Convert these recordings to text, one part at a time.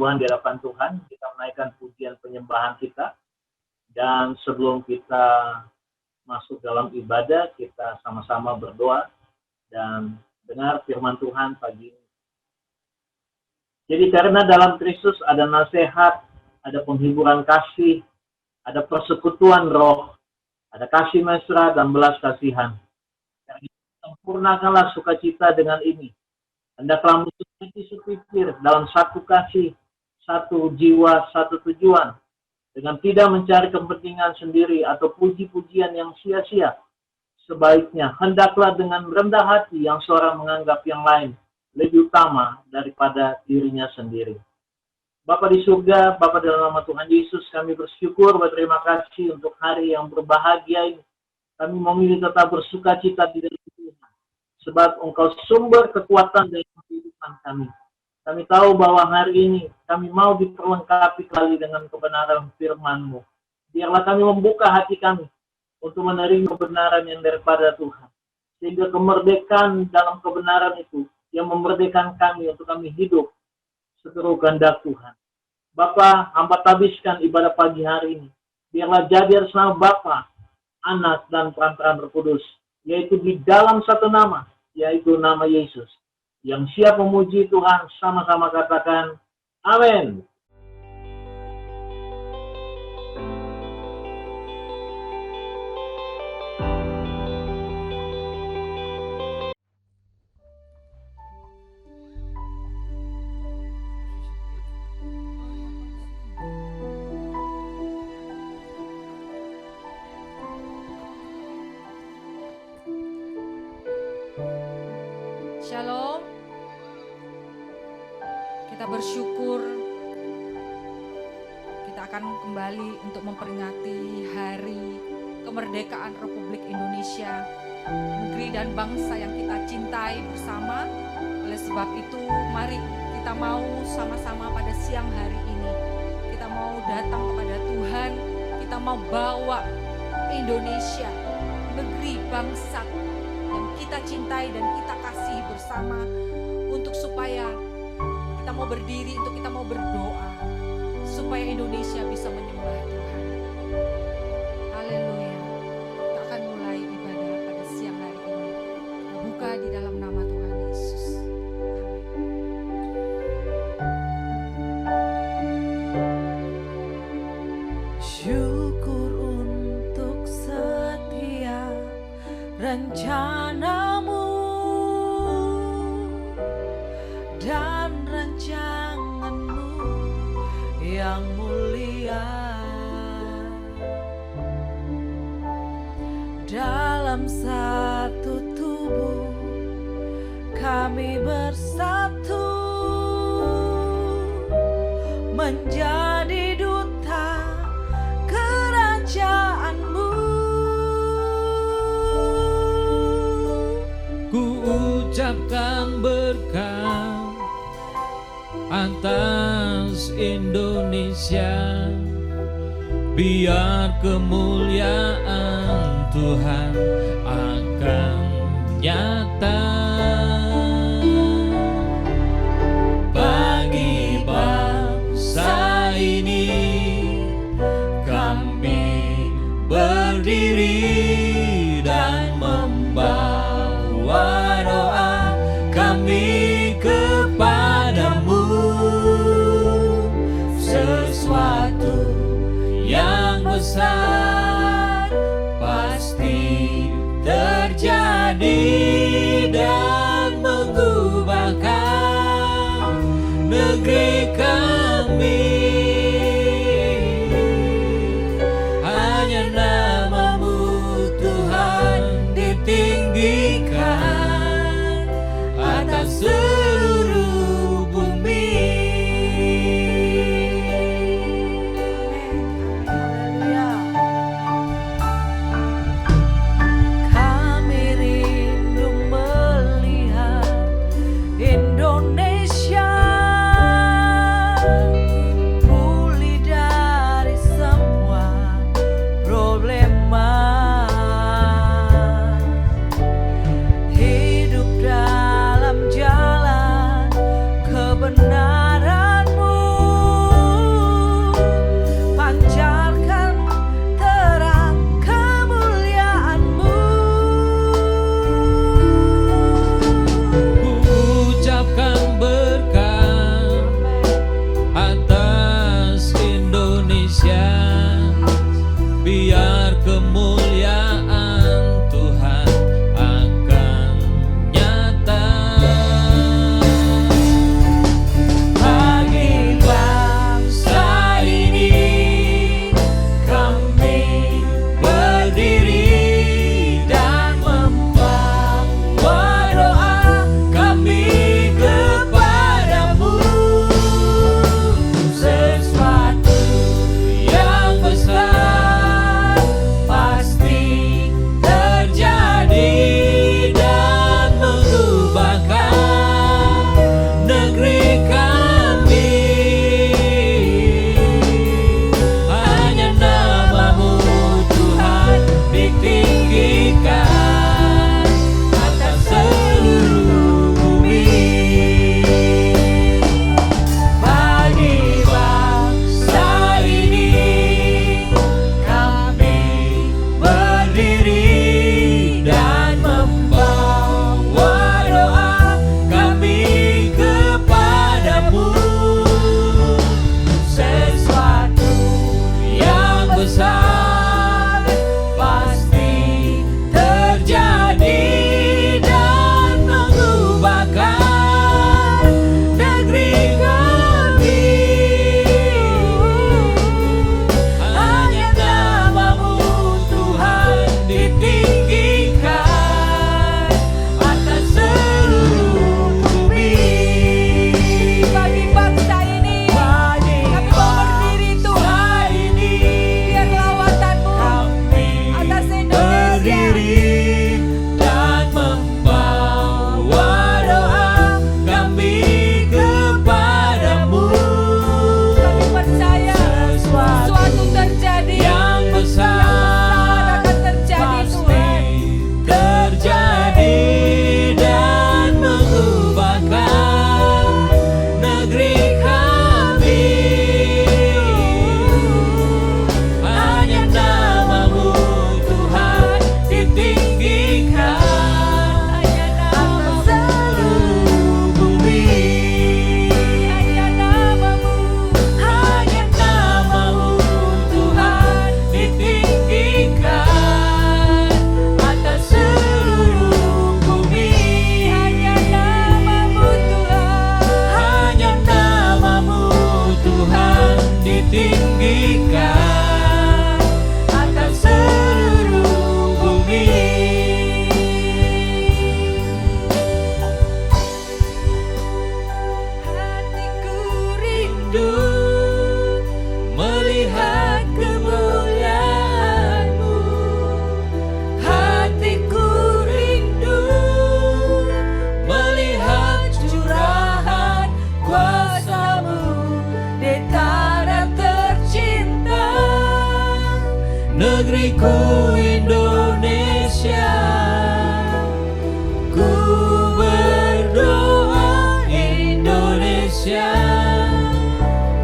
Tuhan di hadapan Tuhan, kita menaikkan pujian penyembahan kita. Dan sebelum kita masuk dalam ibadah, kita sama-sama berdoa dan dengar firman Tuhan pagi ini. Jadi karena dalam Kristus ada nasihat, ada penghiburan kasih, ada persekutuan roh, ada kasih mesra dan belas kasihan. Sempurnakanlah sukacita dengan ini. Hendaklah mencukupi sepikir dalam satu kasih, satu jiwa, satu tujuan, dengan tidak mencari kepentingan sendiri atau puji-pujian yang sia-sia. Sebaiknya, hendaklah dengan rendah hati yang seorang menganggap yang lain lebih utama daripada dirinya sendiri. Bapa di surga, Bapa dalam nama Tuhan Yesus, kami bersyukur, berterima kasih untuk hari yang berbahagia ini. Kami memilih tetap bersuka cita di dalam Tuhan, sebab Engkau sumber kekuatan dari kehidupan kami. Kami tahu bahwa hari ini kami mau diperlengkapi kembali dengan kebenaran firman-Mu. Biarlah kami membuka hati kami untuk menerima kebenaran yang daripada Tuhan. Sehingga kemerdekaan dalam kebenaran itu yang memerdekakan kami untuk kami hidup seluruh kehendak Tuhan. Bapa, hamba tabiskan ibadah pagi hari ini. Biarlah jadi atas nama Bapa, Anak, dan Perantaraan Roh Kudus, yaitu di dalam satu nama, yaitu nama Yesus. Yang siap memuji Tuhan, sama-sama katakan, amin. Shalom. Kita bersyukur kita akan kembali untuk memperingati hari kemerdekaan Republik Indonesia, negeri dan bangsa yang kita cintai bersama. Oleh sebab itu, mari kita mau sama-sama pada siang hari ini, kita mau datang kepada Tuhan, kita mau bawa Indonesia, negeri bangsa yang kita cintai dan kita kasih bersama, untuk supaya kita mau berdiri, untuk kita mau berdoa supaya Indonesia bisa menyembah Tuhan. Haleluya. Kita akan mulai ibadah pada siang hari ini. Kita buka di dalam nama Tuhan Yesus. Syukur untuk setiap rencanamu dan rancanganmu yang mulia dalam satu tubuh kami bersatu menjadi duta kerajaanmu. Ku ucapkan berkat atas Indonesia, biar kemuliaan Tuhan akan nyata bagi bangsa ini. Kami berdiri dan membawa doa kami kepadamu, sesuatu yang besar pasti terjadi dan mengubahkan negeri kami. Hanya namamu Tuhan ditinggikan atas seluruh bumi. Kami rindu Indonesia, biar kemuliaan Tuhan akan nyata. Bagi bangsa ini kami berdiri dan membawa doa kami kepadamu. Sesuatu yang besar pasti terjadi dan mengubahkan negeri kami. Hanya namamu Tuhan ditinggikan atas seluruh bumi. Bagi bangsa ini kami berdiri dan membawa doa kami kepadamu. Sesuatu yang besar pasti terjadi dan mengubahkan negeri kami. Hanya namamu Tuhan ditinggikan atas seluruh bumi. Bagi bangsa ini kami mau berdiri Tuhan, biar lawatanmu atas Indonesia. Berdiri dan membawa doa kami kepadamu. Kami percaya sesuatu terjadi Yang besar akan terjadi pasti Tuhan. terjadi dan mengubahkan negeri kami. Hanya namamu Tuhan ditinggikan atas seluruh bumi. Hanya namamu Tuhan ditinggikan atas seluruh bumi. Hanya namamu Tuhan ditinggikan atas seluruh bumi. Hatiku rindu melihat kemuliaan-Mu. Hatiku rindu melihat curahan kuasa-Mu di tanah tercinta. Negeriku Indonesia, ku berdoa Indonesia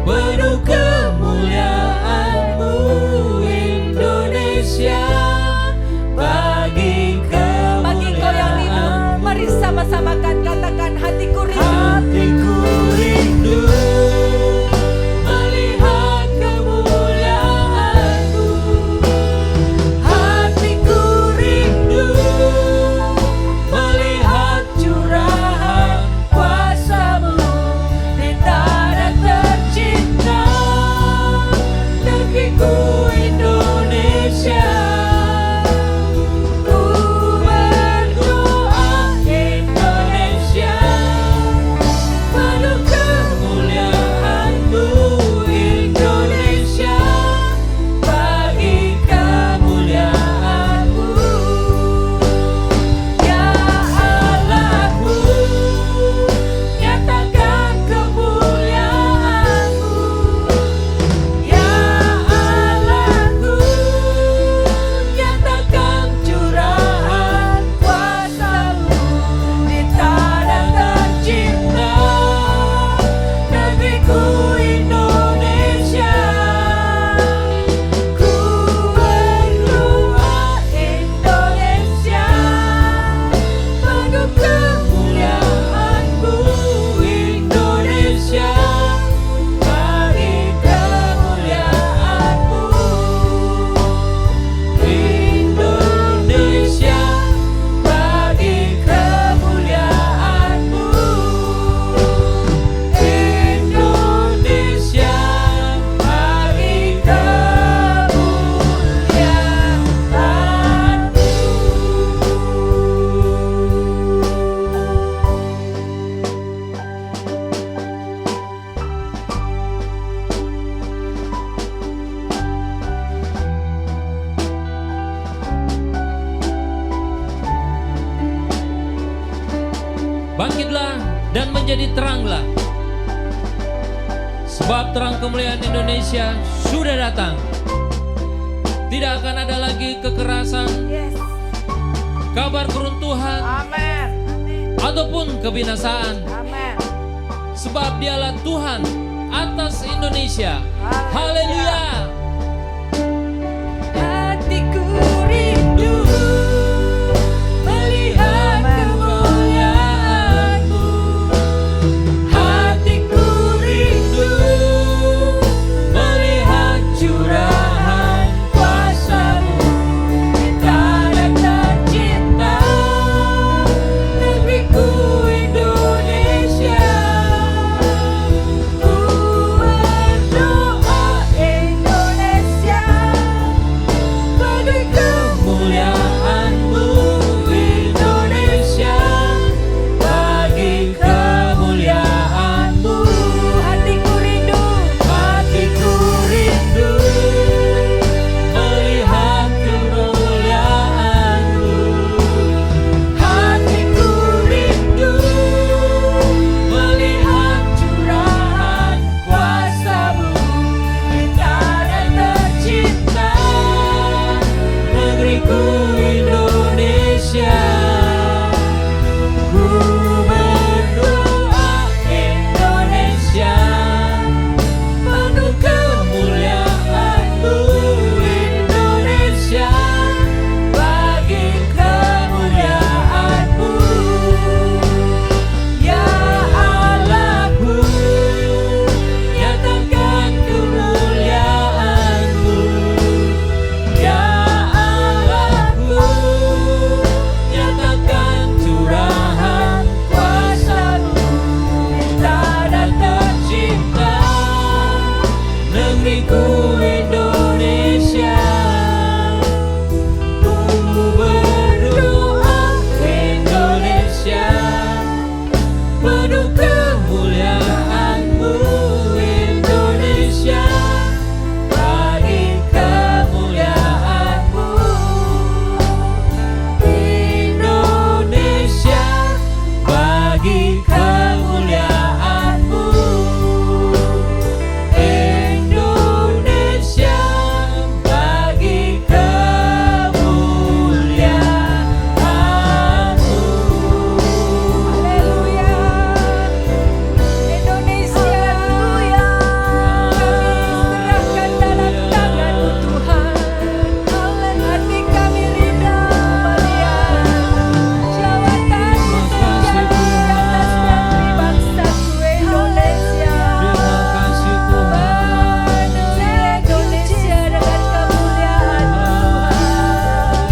penuh kemuliaan-Mu. Indonesia bagi Bagi engkau yang rindu, kemuliaan-Mu. mari sama-sama katakan hatiku rindu. Hatiku rindu melihat kemuliaan-Mu. Hatiku rindu melihat curahan kuasa-Mu di tanah tercinta. Negeriku Indonesia, ku berdoa Indonesia penuh kemuliaan-Mu. Indonesia bagi kemuliaan-Mu. Ya Allahku, nyatakan kemuliaan-Mu. Ya Allahku, Bangkitlah dan menjadi teranglah, sebab terang kemuliaan Indonesia sudah datang. Tidak akan ada lagi kekerasan, kabar keruntuhan, Amin. ataupun kebinasaan. Amin. Sebab dialah Tuhan atas Indonesia. Haleluya. Hatiku rindu melihat kemuliaan-Mu. Hatiku rindu melihat curahan kuasa-Mu. Tanah tercinta, negeriku Indonesia. Ku berdoa Indonesia bagi kemuliaan-Mu. Indonesia bagi kemuliaan-Mu. Hatiku rindu melihat kemuliaan-Mu. Hatiku rindu melihat curahan kuasa-Mu. Di tanah tercinta, negeriku Indonesia. Ku berdoa Indonesia penuh kemuliaan-Mu. Indonesia bagi kemuliaan-Mu. Ya Allahku, nyatakan kemuliaan-Mu. Ya Allahku, nyatakan curahan kuasa-Mu. Di tanah tercinta, negeriku Indonesia. Ku berdoa Indonesia penuh kemuliaan-Mu. Indonesia bagi kemuliaan-Mu. Indonesia bagi kemuliaan-Mu. Indonesia bagi kemuliaan-Mu. Haleluya. Indonesia, kami serahkan dalam tangan-Mu Tuhan. Hati kami rindu melihat jawatan-Mu terjadi atas negeri bangsaku Indonesia. Terima kasih Tuhan. Penuhi Indonesia dengan kemuliaan-Mu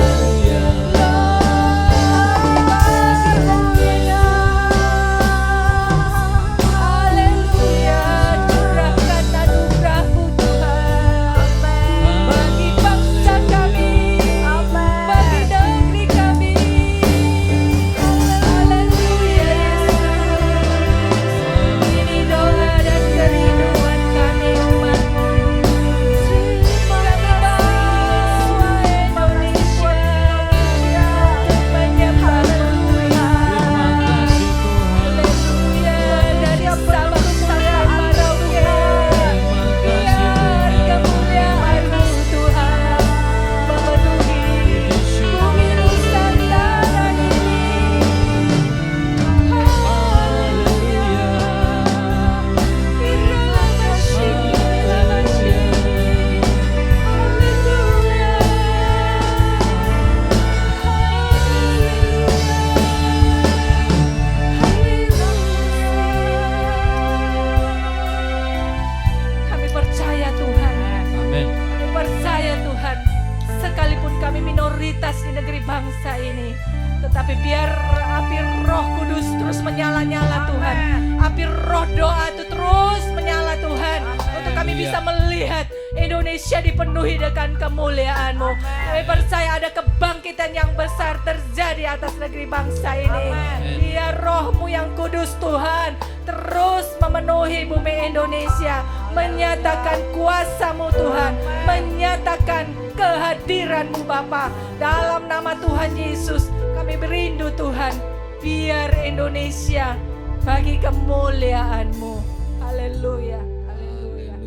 Tuhan. Haleluya. Curahkan anugerah-Mu Tuhan bagi bangsa kami, bagi negeri kami. Haleluya Yesus. Ini doa dan kerinduan kami umat-Mu. Kami bawa Indonesia menyembah Tuhan. Haleluya. Dari Sabang sampai Merauke, biar kemuliaan-Mu Tuhan memenuhi bumi Nusantara ini. Haleluya. Kami percaya Tuhan. Amin. Kami percaya Tuhan, sekalipun kami minoritas di negeri bangsa ini, tetapi biar api Roh Kudus terus menyala-nyala Tuhan. Api Roh doa itu terus menyala Tuhan, untuk kami bisa melihat Indonesia dipenuhi dengan kemuliaan-Mu. Kami percaya ada kebangkitan yang besar terjadi atas negeri bangsa ini. Biar Roh-Mu yang kudus Tuhan terus memenuhi bumi Indonesia, menyatakan kuasa-Mu Tuhan, menyatakan kehadiran-Mu Bapa. Dalam nama Tuhan Yesus kami berindu Tuhan, biar Indonesia bagi kemuliaan-Mu. Haleluya. Haleluya.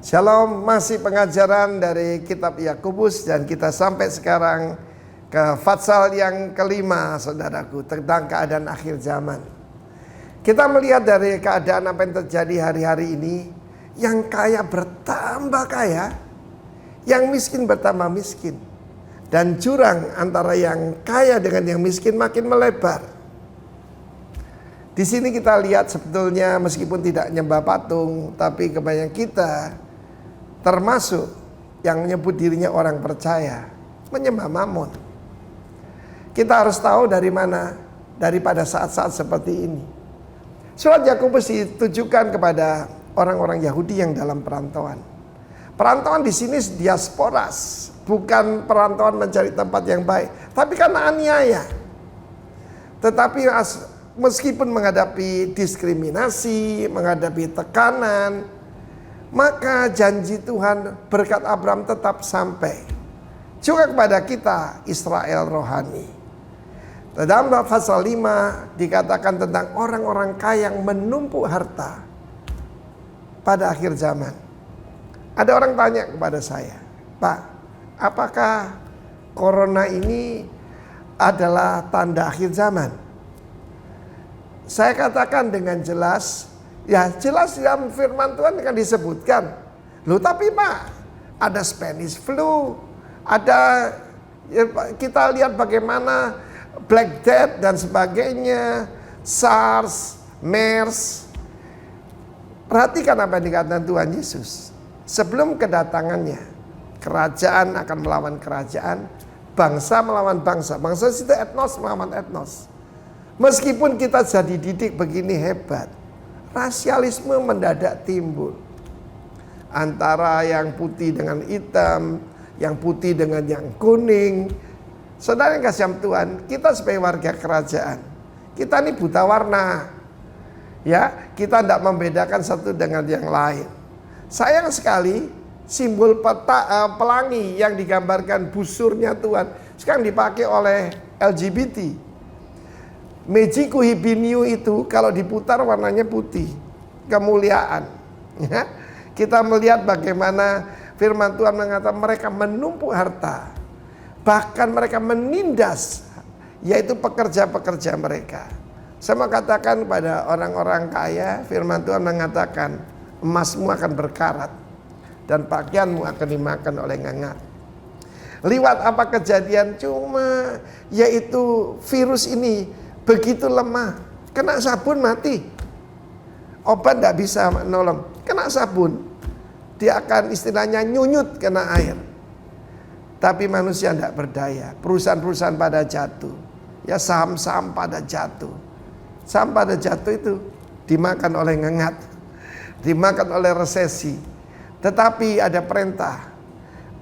Shalom, masih pengajaran dari kitab Yakobus dan kita sampai sekarang ke Fatsal yang kelima, saudaraku, tentang keadaan akhir zaman. Kita melihat dari keadaan apa yang terjadi hari-hari ini, yang kaya bertambah kaya, yang miskin bertambah miskin, dan jurang antara yang kaya dengan yang miskin makin melebar. Di sini kita lihat sebetulnya meskipun tidak nyembah patung, tapi kebanyakan kita termasuk yang menyebut dirinya orang percaya menyembah Mammon. Kita harus tahu dari mana, daripada saat-saat seperti ini. Surat Yakobus ditujukan kepada orang-orang Yahudi yang dalam perantauan. Perantauan di sini diasporas, bukan perantauan mencari tempat yang baik, tapi karena aniaya. Tetapi meskipun menghadapi diskriminasi, menghadapi tekanan, maka janji Tuhan berkat Abraham tetap sampai juga kepada kita, Israel rohani. Dalam pasal 5 dikatakan tentang orang-orang kaya yang menumpuk harta pada akhir zaman. Ada orang tanya kepada saya, Pak, apakah corona ini adalah tanda akhir zaman? Saya katakan dengan jelas, ya jelas dalam firman Tuhan akan disebutkan. Loh tapi Pak, ada Spanish flu, ada ya, kita lihat bagaimana Black Death dan sebagainya, SARS, MERS. Perhatikan apa yang dikatakan Tuhan Yesus. Sebelum kedatangannya, kerajaan akan melawan kerajaan, bangsa melawan bangsa. Bangsa itu etnos melawan etnos. Meskipun kita jadi didik begini hebat, rasialisme mendadak timbul antara yang putih dengan hitam, yang putih dengan yang kuning. Saudara yang kasih Tuhan, kita sebagai warga kerajaan, kita ini buta warna, ya, kita tidak membedakan satu dengan yang lain. Sayang sekali simbol pelangi yang digambarkan busurnya Tuhan sekarang dipakai oleh LGBT. Mejiku Hibiniu itu kalau diputar warnanya putih, kemuliaan. Ya. Kita melihat bagaimana firman Tuhan mengatakan mereka menumpuk harta, bahkan mereka menindas, yaitu pekerja-pekerja mereka. Saya mau katakan pada orang-orang kaya, firman Tuhan mengatakan emasmu akan berkarat dan pakaianmu akan dimakan oleh ngangak. Liwat apa kejadian? Cuma yaitu virus ini begitu lemah, kena sabun mati. Obat tidak bisa menolong, kena sabun dia akan istilahnya nyunyut kena air. Tapi manusia tidak berdaya, perusahaan-perusahaan pada jatuh, ya saham-saham pada jatuh. Saham pada jatuh itu dimakan oleh ngengat, dimakan oleh resesi. Tetapi ada perintah,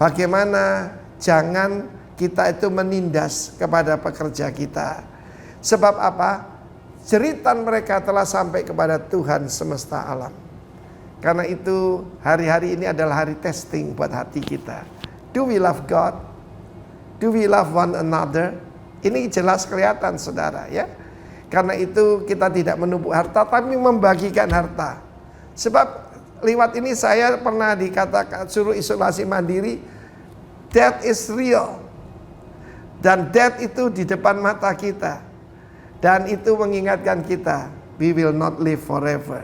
bagaimana jangan kita itu menindas kepada pekerja kita. Sebab apa? Jeritan mereka telah sampai kepada Tuhan semesta alam. Karena itu hari-hari ini adalah hari testing buat hati kita. Do we love God? Do we love one another? Ini jelas kelihatan saudara ya. Karena itu kita tidak menumpuk harta tapi membagikan harta. Sebab lewat ini saya pernah dikatakan suruh isolasi mandiri. Death is real. Dan death itu di depan mata kita. Dan itu mengingatkan kita, we will not live forever.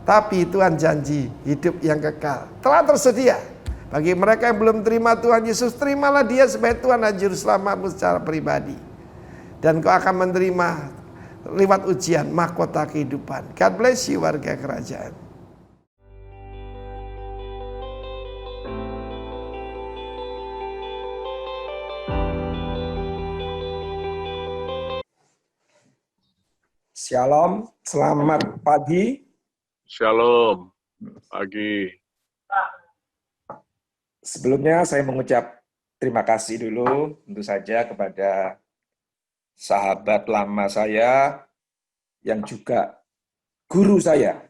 Tapi Tuhan janji hidup yang kekal telah tersedia. Bagi mereka yang belum terima Tuhan Yesus, terimalah dia sebagai Tuhan dan Juru Selamatmu secara pribadi. Dan kau akan menerima lewat ujian mahkota kehidupan. God bless you warga kerajaan. Shalom, selamat pagi. Shalom, pagi. Sebelumnya saya mengucap terima kasih dulu tentu saja kepada sahabat lama saya yang juga guru saya,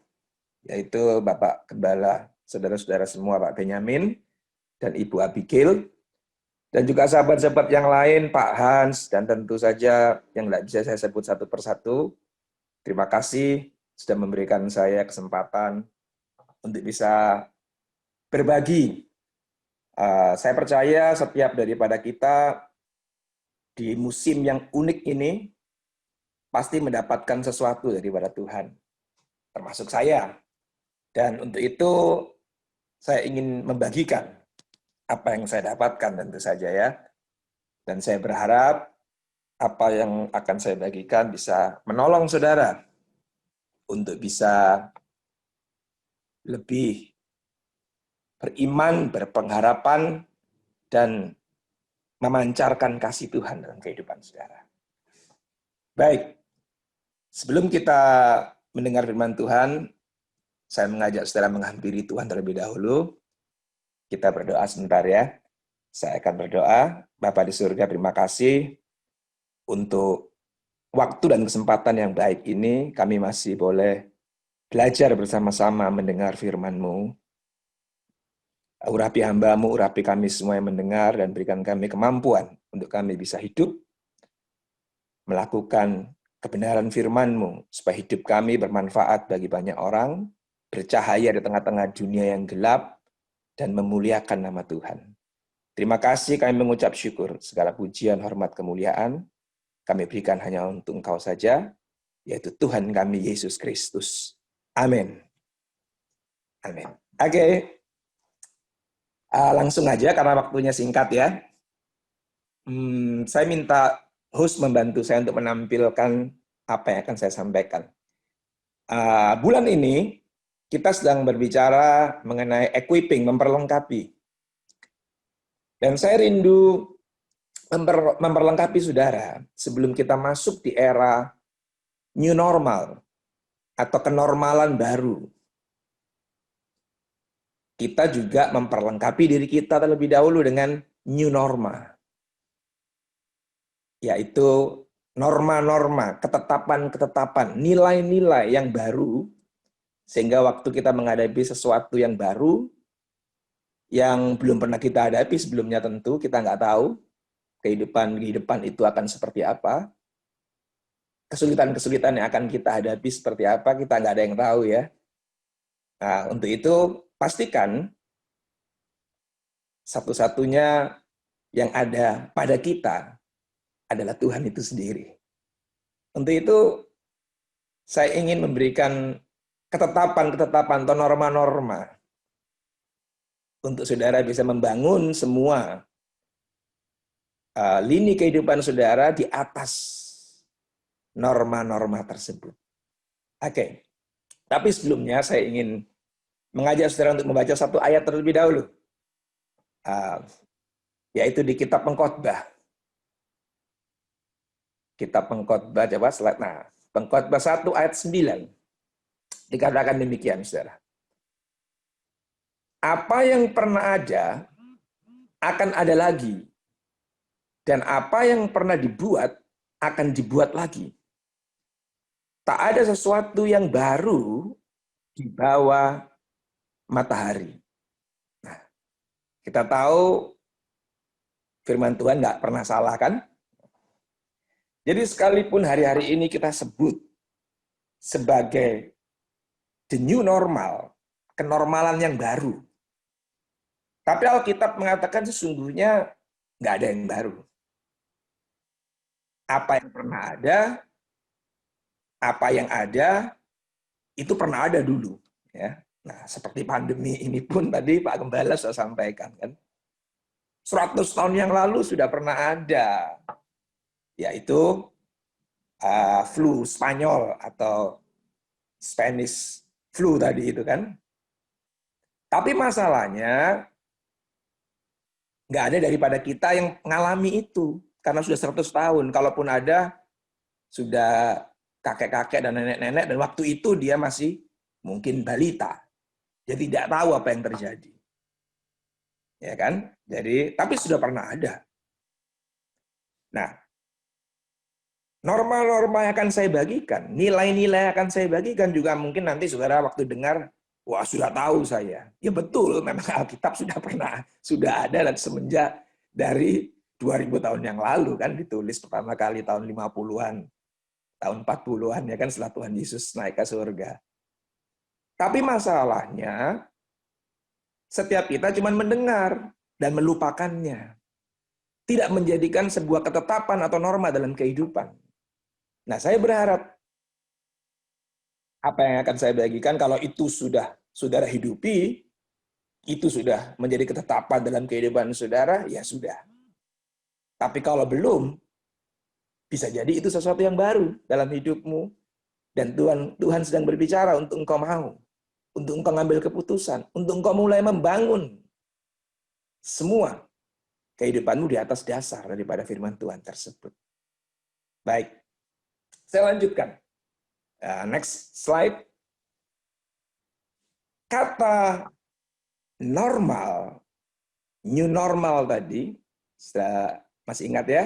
yaitu Bapak Gembala, saudara-saudara semua, Pak Benyamin dan Ibu Abigail, dan juga sahabat-sahabat yang lain, Pak Hans, dan tentu saja yang tidak bisa saya sebut satu persatu. Terima kasih sudah memberikan saya kesempatan untuk bisa berbagi. Saya percaya setiap daripada kita di musim yang unik ini pasti mendapatkan sesuatu daripada Tuhan, termasuk saya. Dan untuk itu saya ingin membagikan apa yang saya dapatkan tentu saja ya. Dan saya berharap apa yang akan saya bagikan bisa menolong saudara untuk bisa lebih beriman, berpengharapan, dan memancarkan kasih Tuhan dalam kehidupan saudara. Baik, sebelum kita mendengar firman Tuhan, saya mengajak saudara menghampiri Tuhan terlebih dahulu. Kita berdoa sebentar ya. Saya akan berdoa. Bapa di surga, terima kasih untuk waktu dan kesempatan yang baik ini. Kami masih boleh belajar bersama-sama mendengar firman-Mu. Urapi hamba-Mu, urapi kami semua yang mendengar, dan berikan kami kemampuan untuk kami bisa hidup, melakukan kebenaran firman-Mu, supaya hidup kami bermanfaat bagi banyak orang, bercahaya di tengah-tengah dunia yang gelap, dan memuliakan nama Tuhan. Terima kasih, kami mengucap syukur, segala pujian, hormat, kemuliaan, kami berikan hanya untuk Engkau saja, yaitu Tuhan kami, Yesus Kristus. Amin. Amin. Oke. Langsung aja karena waktunya singkat ya. Saya minta host membantu saya untuk menampilkan apa yang akan saya sampaikan. Bulan ini kita sedang berbicara mengenai equipping, memperlengkapi. Dan saya rindu memperlengkapi saudara sebelum kita masuk di era new normal atau kenormalan baru. Kita juga memperlengkapi diri kita terlebih dahulu dengan new norma. Yaitu norma-norma, ketetapan-ketetapan, nilai-nilai yang baru, sehingga waktu kita menghadapi sesuatu yang baru, yang belum pernah kita hadapi sebelumnya tentu, kita nggak tahu kehidupan di depan itu akan seperti apa, kesulitan-kesulitan yang akan kita hadapi seperti apa, kita nggak ada yang tahu ya. Nah, untuk itu, pastikan satu-satunya yang ada pada kita adalah Tuhan itu sendiri. Untuk itu, saya ingin memberikan ketetapan-ketetapan atau norma-norma untuk saudara bisa membangun semua lini kehidupan saudara di atas norma-norma tersebut. Oke, tapi sebelumnya saya ingin mengajak saudara untuk membaca satu ayat terlebih dahulu, yaitu di Kitab Pengkhotbah. Kitab Pengkhotbah, coba slide. Nah, Pengkhotbah 1 ayat 9 dikatakan demikian, saudara. Apa yang pernah ada akan ada lagi, dan apa yang pernah dibuat akan dibuat lagi. Tak ada sesuatu yang baru di bawah matahari. Nah, kita tahu firman Tuhan nggak pernah salah kan? Jadi sekalipun hari-hari ini kita sebut sebagai the new normal, kenormalan yang baru. Tapi Alkitab mengatakan sesungguhnya nggak ada yang baru. Apa yang pernah ada, apa yang ada, itu pernah ada dulu. Ya. Nah, seperti pandemi ini pun tadi Pak Gembala sudah sampaikan kan. 100 tahun yang lalu sudah pernah ada, yaitu flu Spanyol atau Spanish flu tadi itu kan. Tapi masalahnya nggak ada daripada kita yang mengalami itu karena sudah 100 tahun. Kalaupun ada, sudah kakek-kakek dan nenek-nenek, dan waktu itu dia masih mungkin balita. Jadi tidak tahu apa yang terjadi. Ya kan? Jadi, tapi sudah pernah ada. Nah, norma-norma yang akan saya bagikan, nilai-nilai yang akan saya bagikan juga mungkin nanti saudara waktu dengar, wah sudah tahu saya. Ya betul, memang Alkitab sudah ada dan semenjak dari 2000 tahun yang lalu kan ditulis pertama kali tahun 50-an, tahun 40-an ya kan setelah Tuhan Yesus naik ke surga. Tapi masalahnya setiap kita cuma mendengar dan melupakannya. Tidak menjadikan sebuah ketetapan atau norma dalam kehidupan. Nah, saya berharap apa yang akan saya bagikan kalau itu sudah saudara hidupi, itu sudah menjadi ketetapan dalam kehidupan saudara, ya sudah. Tapi kalau belum, bisa jadi itu sesuatu yang baru dalam hidupmu. Dan Tuhan sedang berbicara untuk engkau mau. Untuk engkau ngambil keputusan. Untuk engkau mulai membangun semua kehidupanmu di atas dasar daripada firman Tuhan tersebut. Baik, saya lanjutkan. Next slide. Kata normal, new normal tadi, masih ingat ya?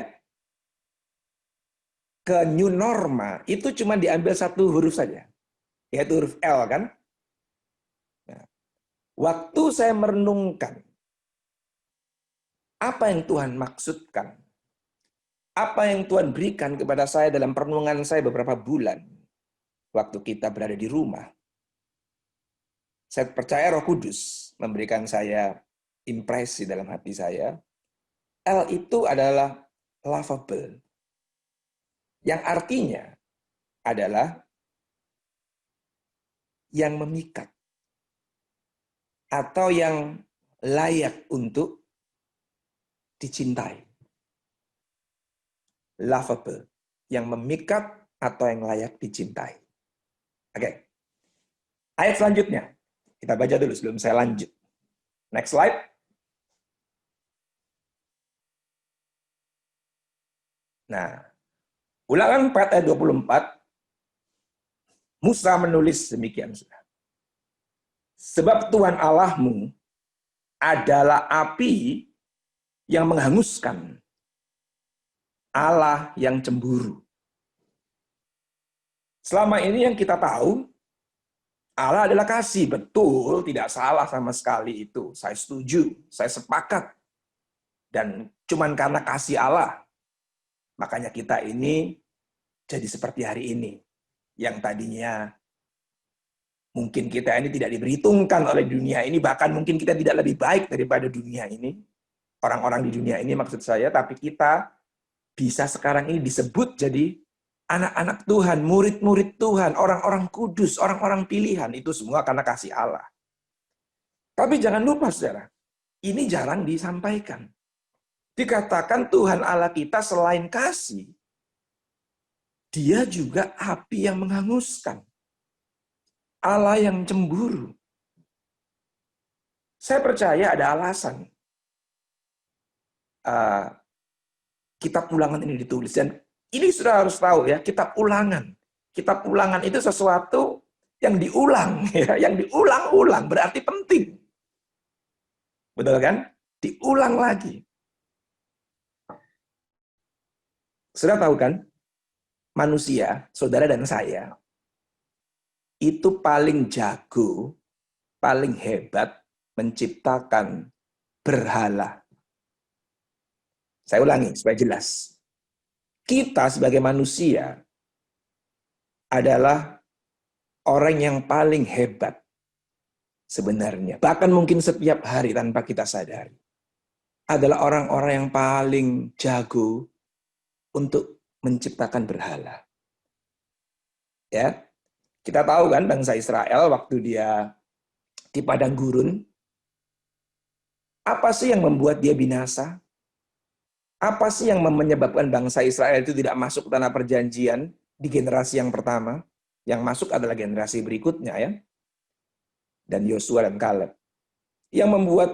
Ke new norma itu cuma diambil satu huruf saja, yaitu huruf L kan? Nah, waktu saya merenungkan apa yang Tuhan maksudkan, apa yang Tuhan berikan kepada saya dalam perenungan saya beberapa bulan, waktu kita berada di rumah, saya percaya Roh Kudus memberikan saya impresi dalam hati saya. L itu adalah lovable. Yang artinya adalah yang memikat. Atau yang layak untuk dicintai. Lovable. Yang memikat atau yang layak dicintai. Oke. Ayat selanjutnya. Kita baca dulu sebelum saya lanjut. Next slide. Nah, Ulangan 4 ayat 24, Musa menulis demikian. Sebab Tuhan Allahmu adalah api yang menghanguskan, Allah yang cemburu. Selama ini yang kita tahu, Allah adalah kasih. Betul, tidak salah sama sekali itu. Saya setuju, saya sepakat. Dan cuman karena kasih Allah, makanya kita ini jadi seperti hari ini. Yang tadinya mungkin kita ini tidak diperhitungkan oleh dunia ini, bahkan mungkin kita tidak lebih baik daripada dunia ini. Orang-orang di dunia ini maksud saya, tapi kita bisa sekarang ini disebut jadi anak-anak Tuhan, murid-murid Tuhan, orang-orang kudus, orang-orang pilihan. Itu semua karena kasih Allah. Tapi jangan lupa saudara, ini jarang disampaikan. Dikatakan Tuhan Allah kita selain kasih, Dia juga api yang menghanguskan. Allah yang cemburu. Saya percaya ada alasan. Kitab Ulangan ini ditulis. Dan ini sudah harus tahu ya, kitab Ulangan. Kitab Ulangan itu sesuatu yang diulang. Ya, yang diulang-ulang, berarti penting. Betul kan? Diulang lagi. Sudah tahu kan? Manusia, saudara dan saya, itu paling jago, paling hebat menciptakan berhala. Saya ulangi supaya jelas. Kita sebagai manusia adalah orang yang paling hebat sebenarnya. Bahkan mungkin setiap hari tanpa kita sadari. Adalah orang-orang yang paling jago untuk menciptakan berhala. Ya, kita tahu kan bangsa Israel waktu dia di padang gurun, apa sih yang membuat dia binasa? Apa sih yang menyebabkan bangsa Israel itu tidak masuk ke tanah perjanjian di generasi yang pertama? Yang masuk adalah generasi berikutnya ya. Dan Yosua dan Kaleb. Yang membuat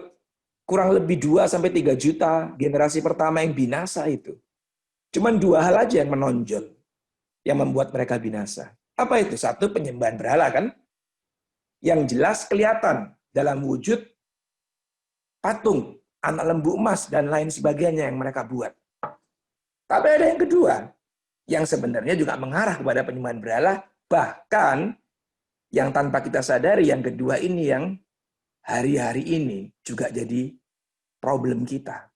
kurang lebih 2-3 juta generasi pertama yang binasa itu. Cuman 2 hal aja yang menonjol, yang membuat mereka binasa. Apa itu? Satu, penyembahan berhala kan? Yang jelas kelihatan dalam wujud patung anak lembu emas, dan lain sebagainya yang mereka buat. Tapi ada yang kedua, yang sebenarnya juga mengarah kepada penyembahan berhala, bahkan yang tanpa kita sadari, yang kedua ini yang hari-hari ini juga jadi problem kita.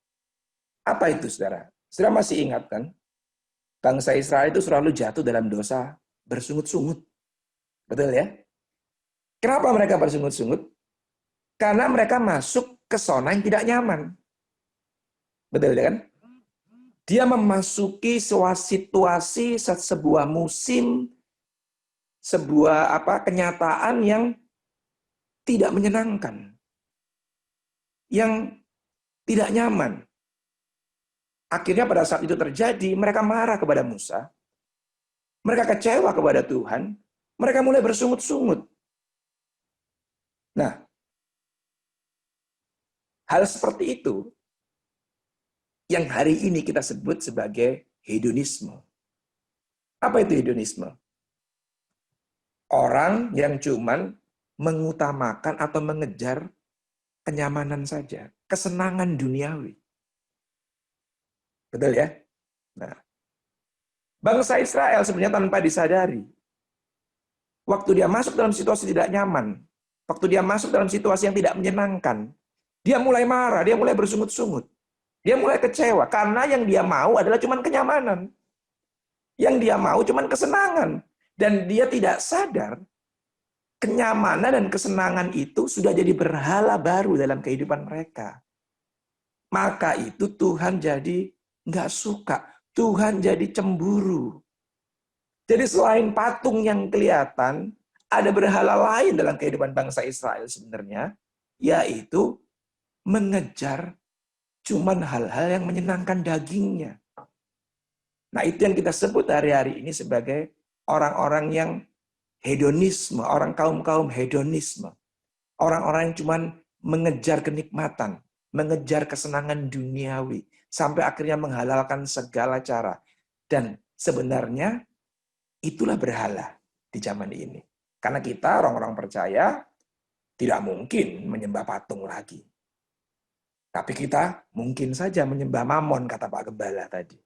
Apa itu, saudara? Saudara masih ingat kan? Bangsa Israel itu selalu jatuh dalam dosa bersungut-sungut. Betul ya? Kenapa mereka bersungut-sungut? Karena mereka masuk ke zona yang tidak nyaman. Betul ya kan? Dia memasuki situasi, sebuah musim, sebuah kenyataan yang tidak menyenangkan. Yang tidak nyaman. Akhirnya pada saat itu terjadi, mereka marah kepada Musa. Mereka kecewa kepada Tuhan. Mereka mulai bersungut-sungut. Nah, hal seperti itu yang hari ini kita sebut sebagai hedonisme. Apa itu hedonisme? Orang yang cuman mengutamakan atau mengejar kenyamanan saja, kesenangan duniawi. Betul ya? Nah, bangsa Israel sebenarnya tanpa disadari, waktu dia masuk dalam situasi tidak nyaman, waktu dia masuk dalam situasi yang tidak menyenangkan, dia mulai marah, dia mulai bersungut-sungut. Dia mulai kecewa, karena yang dia mau adalah cuman kenyamanan. Yang dia mau cuman kesenangan. Dan dia tidak sadar, kenyamanan dan kesenangan itu sudah jadi berhala baru dalam kehidupan mereka. Maka itu Tuhan jadi nggak suka. Tuhan jadi cemburu. Jadi selain patung yang kelihatan, ada berhala lain dalam kehidupan bangsa Israel sebenarnya, yaitu mengejar cuman hal-hal yang menyenangkan dagingnya. Nah, itu yang kita sebut hari-hari ini sebagai orang-orang yang hedonisme, orang kaum-kaum hedonisme. Orang-orang yang cuman mengejar kenikmatan, mengejar kesenangan duniawi, sampai akhirnya menghalalkan segala cara. Dan sebenarnya itulah berhala di zaman ini. Karena kita orang-orang percaya tidak mungkin menyembah patung lagi. Tapi kita mungkin saja menyembah mamon, kata Pak Gembala tadi.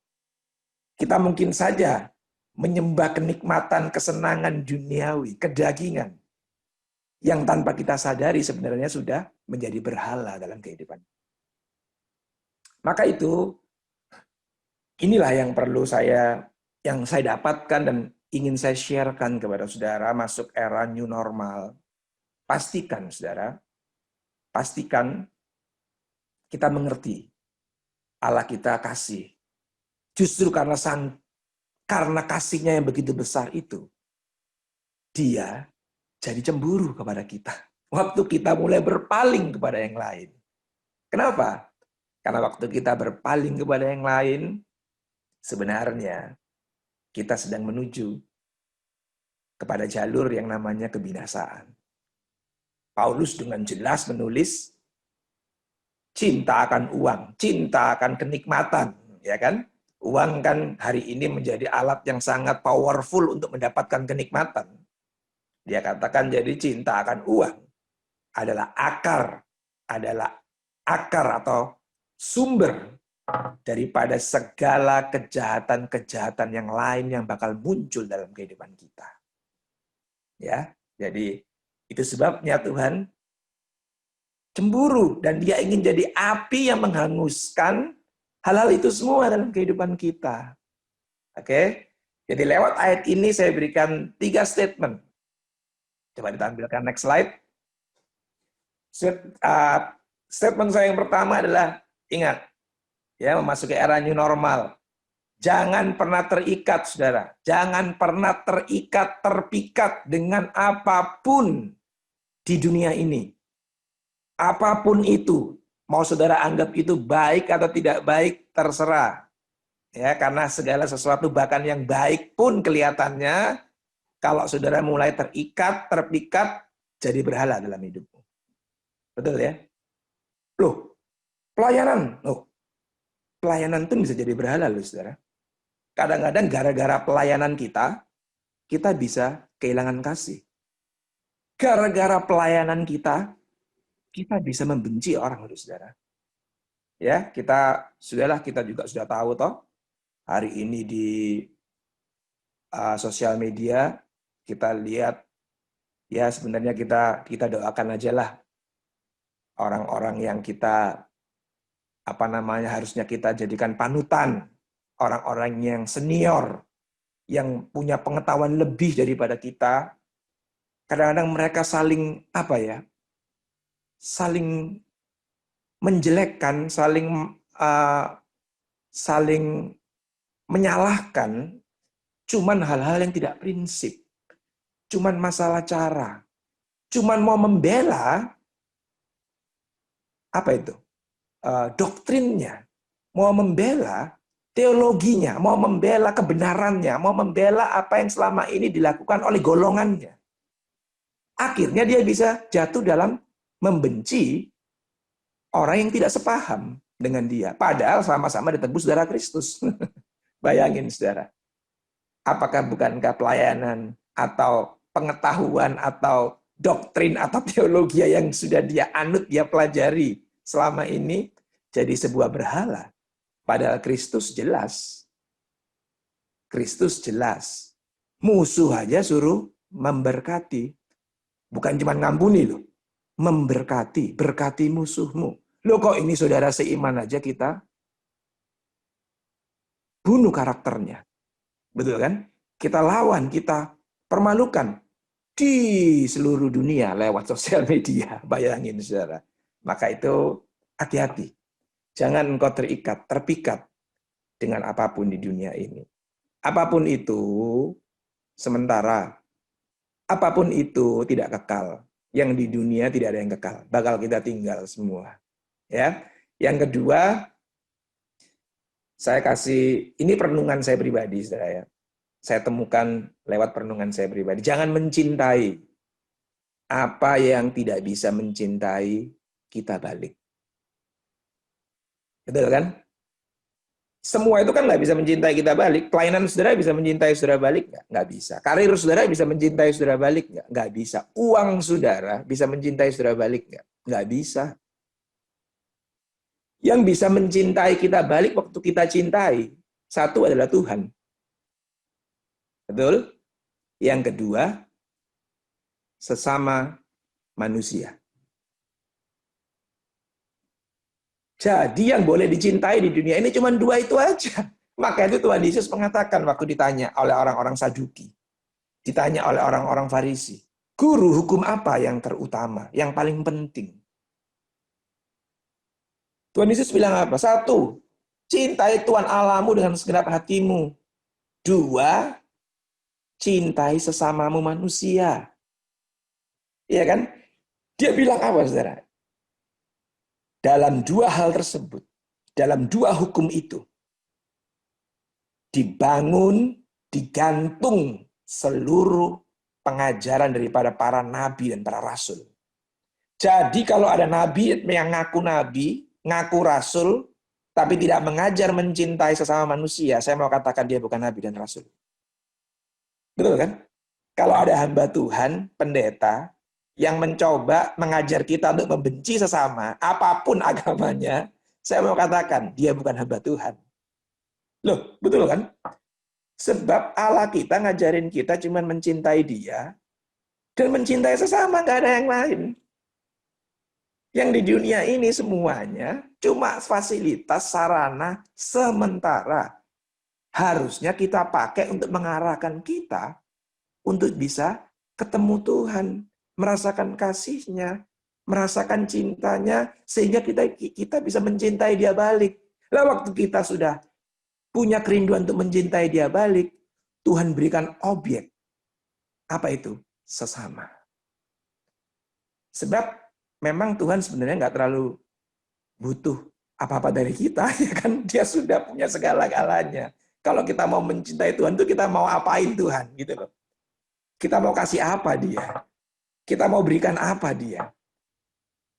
Kita mungkin saja menyembah kenikmatan, kesenangan duniawi, kedagingan. Yang tanpa kita sadari sebenarnya sudah menjadi berhala dalam kehidupan. Maka itu, inilah yang perlu saya dapatkan dan ingin saya sharekan kepada saudara masuk era new normal. Pastikan saudara, pastikan kita mengerti Allah kita kasih. Justru karena kasihnya yang begitu besar itu, dia jadi cemburu kepada kita. Waktu kita mulai berpaling kepada yang lain. Kenapa? Karena waktu kita berpaling kepada yang lain, sebenarnya kita sedang menuju kepada jalur yang namanya kebinasaan. Paulus dengan jelas menulis, cinta akan uang, cinta akan kenikmatan, ya kan? Uang kan hari ini menjadi alat yang sangat powerful untuk mendapatkan kenikmatan. Dia katakan jadi cinta akan uang adalah akar atau sumber daripada segala kejahatan-kejahatan yang lain yang bakal muncul dalam kehidupan kita. Ya, jadi itu sebabnya Tuhan cemburu dan dia ingin jadi api yang menghanguskan hal-hal itu semua dalam kehidupan kita. Oke? Jadi lewat ayat ini saya berikan 3 statement. Coba ditampilkan next slide. Statement saya yang pertama adalah ingat, ya, memasuki era new normal. Jangan pernah terikat, saudara. Jangan pernah terpikat dengan apapun di dunia ini. Apapun itu, mau saudara anggap itu baik atau tidak baik, terserah. Ya, karena segala sesuatu bahkan yang baik pun kelihatannya, kalau saudara mulai terpikat, jadi berhala dalam hidupmu. Betul ya? Loh, pelayanan itu bisa jadi berhala loh, saudara. Kadang-kadang gara-gara pelayanan kita bisa kehilangan kasih. Gara-gara pelayanan kita bisa membenci orang loh, saudara. Ya, kita juga sudah tahu toh. Hari ini di sosial media kita lihat, ya sebenarnya kita doakan aja lah orang-orang yang kita harusnya kita jadikan panutan, orang-orang yang senior, yang punya pengetahuan lebih daripada kita. Kadang-kadang mereka saling saling menjelekkan, saling menyalahkan, cuman hal-hal yang tidak prinsip, cuman masalah cara, cuman mau membela doktrinnya, mau membela teologinya, mau membela kebenarannya, mau membela apa yang selama ini dilakukan oleh golongannya. Akhirnya dia bisa jatuh dalam membenci orang yang tidak sepaham dengan dia. Padahal sama-sama ditebus darah Kristus. Bayangin saudara. Apakah bukankah pelayanan atau pengetahuan atau doktrin atau teologi yang sudah dia anut, dia pelajari selama ini jadi sebuah berhala. Padahal Kristus jelas. Kristus jelas. Musuh aja suruh memberkati. Bukan cuma ngampuni loh. Memberkati, berkati musuhmu. Loh kok ini saudara seiman aja kita bunuh karakternya. Betul kan? Kita lawan, kita permalukan di seluruh dunia lewat sosial media. Bayangin saudara. Maka itu hati-hati. Jangan engkau terikat, terpikat dengan apapun di dunia ini. Apapun itu sementara. Apapun itu tidak kekal. Yang di dunia tidak ada yang kekal. Bakal kita tinggal semua. Ya. Yang kedua, saya kasih, ini perenungan saya pribadi, saudara ya. Saya temukan lewat perenungan saya pribadi. Jangan mencintai apa yang tidak bisa mencintai kita balik. Betul kan? Semua itu kan nggak bisa mencintai kita balik. Pelayanan saudara bisa mencintai saudara balik? Nggak bisa. Karir saudara bisa mencintai saudara balik? Nggak bisa. Uang saudara bisa mencintai saudara balik? Nggak bisa. Yang bisa mencintai kita balik waktu kita cintai, satu adalah Tuhan. Betul? Yang kedua, sesama manusia. Jadi yang boleh dicintai di dunia ini cuma dua itu aja. Maka itu Tuhan Yesus mengatakan waktu ditanya oleh orang-orang Saduki. Ditanya oleh orang-orang Farisi. Guru, hukum apa yang terutama, yang paling penting? Tuhan Yesus bilang apa? Satu, cintai Tuhan Allahmu dengan segenap hatimu. Dua, cintai sesamamu manusia. Iya kan? Dia bilang apa, saudara? Dalam dua hal tersebut, dalam dua hukum itu, dibangun, digantung seluruh pengajaran daripada para nabi dan para rasul. Jadi kalau ada nabi yang ngaku nabi, ngaku rasul, tapi tidak mengajar mencintai sesama manusia, saya mau katakan dia bukan nabi dan rasul. Betul kan? Kalau ada hamba Tuhan, pendeta, yang mencoba mengajar kita untuk membenci sesama, apapun agamanya, saya mau katakan, dia bukan hamba Tuhan. Loh, betul kan? Sebab Allah kita ngajarin kita cuma mencintai dia, dan mencintai sesama, nggak ada yang lain. Yang di dunia ini semuanya cuma fasilitas sarana sementara. Harusnya kita pakai untuk mengarahkan kita untuk bisa ketemu Tuhan, merasakan kasih-Nya, merasakan cintanya, sehingga kita bisa mencintai dia balik. Lah waktu kita sudah punya kerinduan untuk mencintai dia balik, Tuhan berikan objek. Apa itu? Sesama. Sebab memang Tuhan sebenarnya nggak terlalu butuh apa-apa dari kita, ya kan? Dia sudah punya segala-galanya. Kalau kita mau mencintai Tuhan, itu kita mau apain Tuhan, gitu loh. Kita mau kasih apa dia? Kita mau berikan apa dia?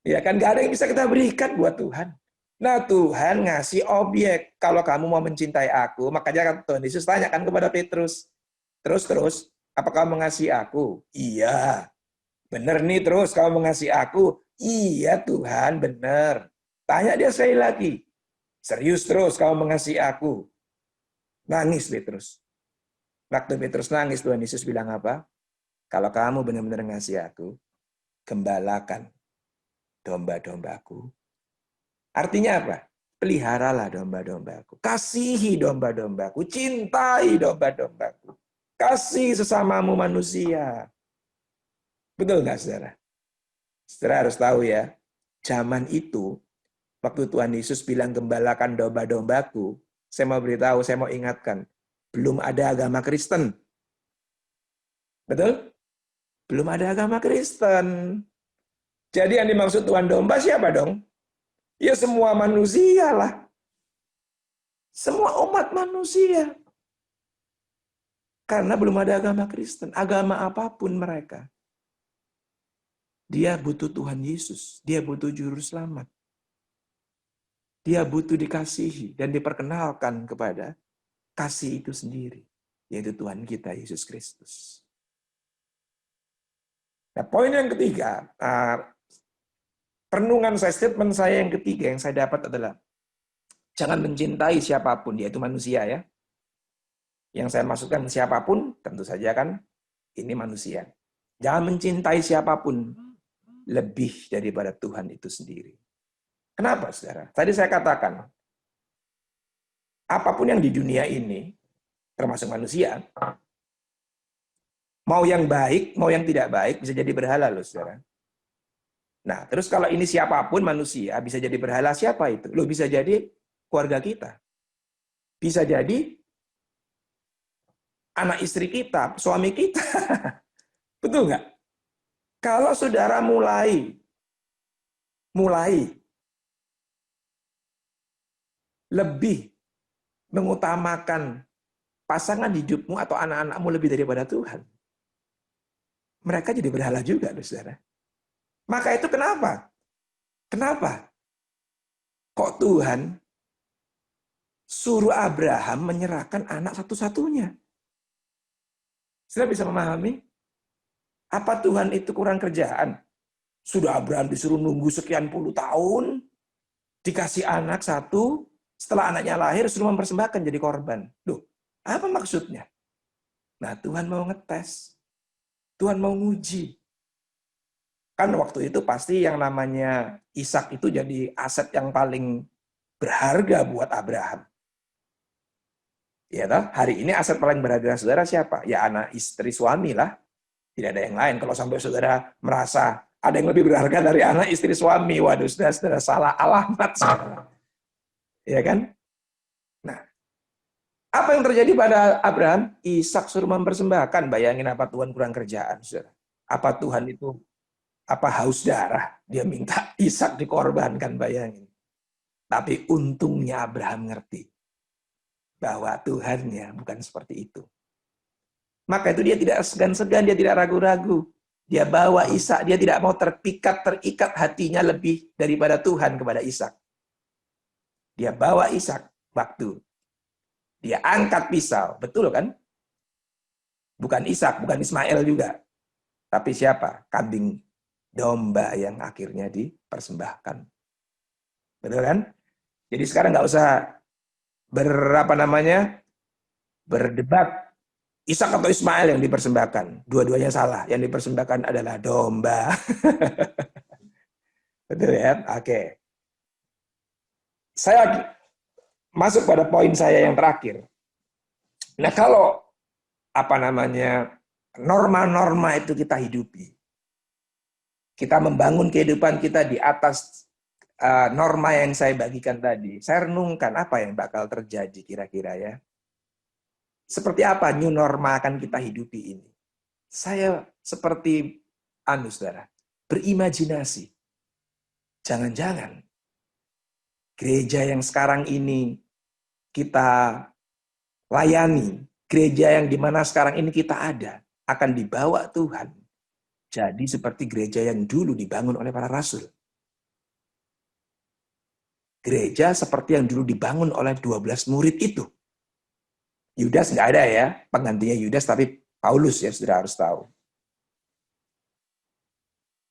Ya kan, nggak ada yang bisa kita berikan buat Tuhan. Nah, Tuhan ngasih objek. Kalau kamu mau mencintai aku, makanya Tuhan Yesus tanyakan kepada Petrus. Terus, apa kamu mengasihi aku? Iya. Bener nih terus, kamu mengasihi aku? Iya Tuhan, bener. Tanya dia sekali lagi. Serius terus kamu mengasihi aku. Nangis Petrus. Waktu Petrus nangis, Tuhan Yesus bilang apa? Kalau kamu benar-benar mengasihi aku, gembalakan domba-dombaku. Artinya apa? Peliharalah domba-dombaku. Kasihi domba-dombaku. Cintai domba-dombaku. Kasih sesamamu manusia. Betul nggak, saudara? Saudara harus tahu ya, zaman itu, waktu Tuhan Yesus bilang gembalakan domba-dombaku, saya mau beritahu, saya mau ingatkan, belum ada agama Kristen. Betul? Belum ada agama Kristen. Jadi yang dimaksud Tuhan domba siapa dong? Ya semua manusia lah. Semua umat manusia. Karena belum ada agama Kristen. Agama apapun mereka. Dia butuh Tuhan Yesus. Dia butuh juru selamat. Dia butuh dikasihi dan diperkenalkan kepada kasih itu sendiri. Yaitu Tuhan kita, Yesus Kristus. Nah, poin yang ketiga, renungan saya, statement saya yang ketiga yang saya dapat adalah jangan mencintai siapapun, yaitu manusia ya. Yang saya maksudkan siapapun, tentu saja kan ini manusia. Jangan mencintai siapapun lebih daripada Tuhan itu sendiri. Kenapa, saudara? Tadi saya katakan, apapun yang di dunia ini, termasuk manusia, mau yang baik, mau yang tidak baik, bisa jadi berhala loh, saudara. Nah, terus kalau ini siapapun manusia, bisa jadi berhala siapa itu? Loh, bisa jadi keluarga kita. Bisa jadi anak istri kita, suami kita. Betul nggak? Kalau saudara mulai lebih mengutamakan pasangan hidupmu atau anak-anakmu lebih daripada Tuhan, mereka jadi berhala juga, saudara. Maka itu kenapa? Kenapa? Kok Tuhan suruh Abraham menyerahkan anak satu-satunya? Saudara bisa memahami? Apa Tuhan itu kurang kerjaan? Sudah Abraham disuruh nunggu sekian puluh tahun, dikasih anak satu, setelah anaknya lahir suruh mempersembahkan jadi korban. Loh, apa maksudnya? Nah, Tuhan mau ngetes. Tuhan mau nguji. Kan waktu itu pasti yang namanya Ishak itu jadi aset yang paling berharga buat Abraham. Ya toh? Hari ini aset paling berharga saudara siapa? Ya anak, istri, suami lah. Tidak ada yang lain. Kalau sampai saudara merasa ada yang lebih berharga dari anak, istri, suami, waduh, saudara salah alamat. Saudara. Ya kan? Nah, apa yang terjadi pada Abraham? Ishak suruh mempersembahkan. Bayangin apa Tuhan kurang kerjaan, saudara. Apa Tuhan itu haus darah? Dia minta Ishak dikorbankan, bayangin. Tapi untungnya Abraham ngerti bahwa Tuhannya bukan seperti itu. Maka itu dia tidak segan-segan, dia tidak ragu-ragu. Dia bawa Ishak, terikat hatinya lebih daripada Tuhan kepada Ishak. Dia bawa Ishak waktu dia angkat pisau, betul kan? Bukan Ishak, bukan Ismail juga. Tapi siapa? Kambing domba yang akhirnya dipersembahkan. Betul kan? Jadi sekarang nggak usah berdebat Ishak atau Ismail yang dipersembahkan. Dua-duanya salah. Yang dipersembahkan adalah domba. Betul ya? Oke. Saya masuk pada poin saya yang terakhir. Nah, kalau norma-norma itu kita hidupi, kita membangun kehidupan kita di atas norma yang saya bagikan tadi. Saya renungkan apa yang bakal terjadi kira-kira ya. Seperti apa new norma akan kita hidupi ini? Saya seperti saudara, berimajinasi. Jangan-jangan gereja yang sekarang ini kita layani, gereja yang dimana sekarang ini kita ada, akan dibawa Tuhan jadi seperti gereja yang dulu dibangun oleh para rasul. Gereja seperti yang dulu dibangun oleh 12 murid itu. Yudas nggak ada ya, penggantinya Yudas, tapi Paulus ya, saudara harus tahu.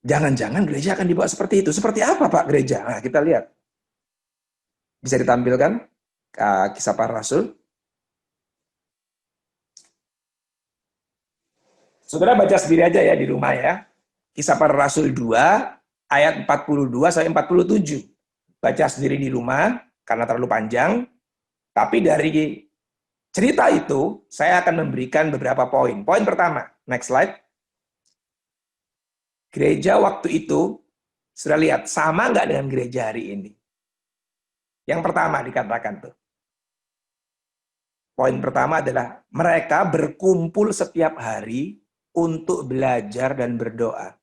Jangan-jangan gereja akan dibawa seperti itu. Seperti apa Pak gereja? Nah, kita lihat. Bisa ditampilkan Kisah Para Rasul. Saudara baca sendiri aja ya di rumah ya. Kisah Para Rasul 2 ayat 42 sampai 47. Baca sendiri di rumah karena terlalu panjang. Tapi dari cerita itu saya akan memberikan beberapa poin. Poin pertama, next slide. Gereja waktu itu, sudah lihat sama nggak dengan gereja hari ini? Yang pertama dikatakan tuh. Poin pertama adalah mereka berkumpul setiap hari untuk belajar dan berdoa.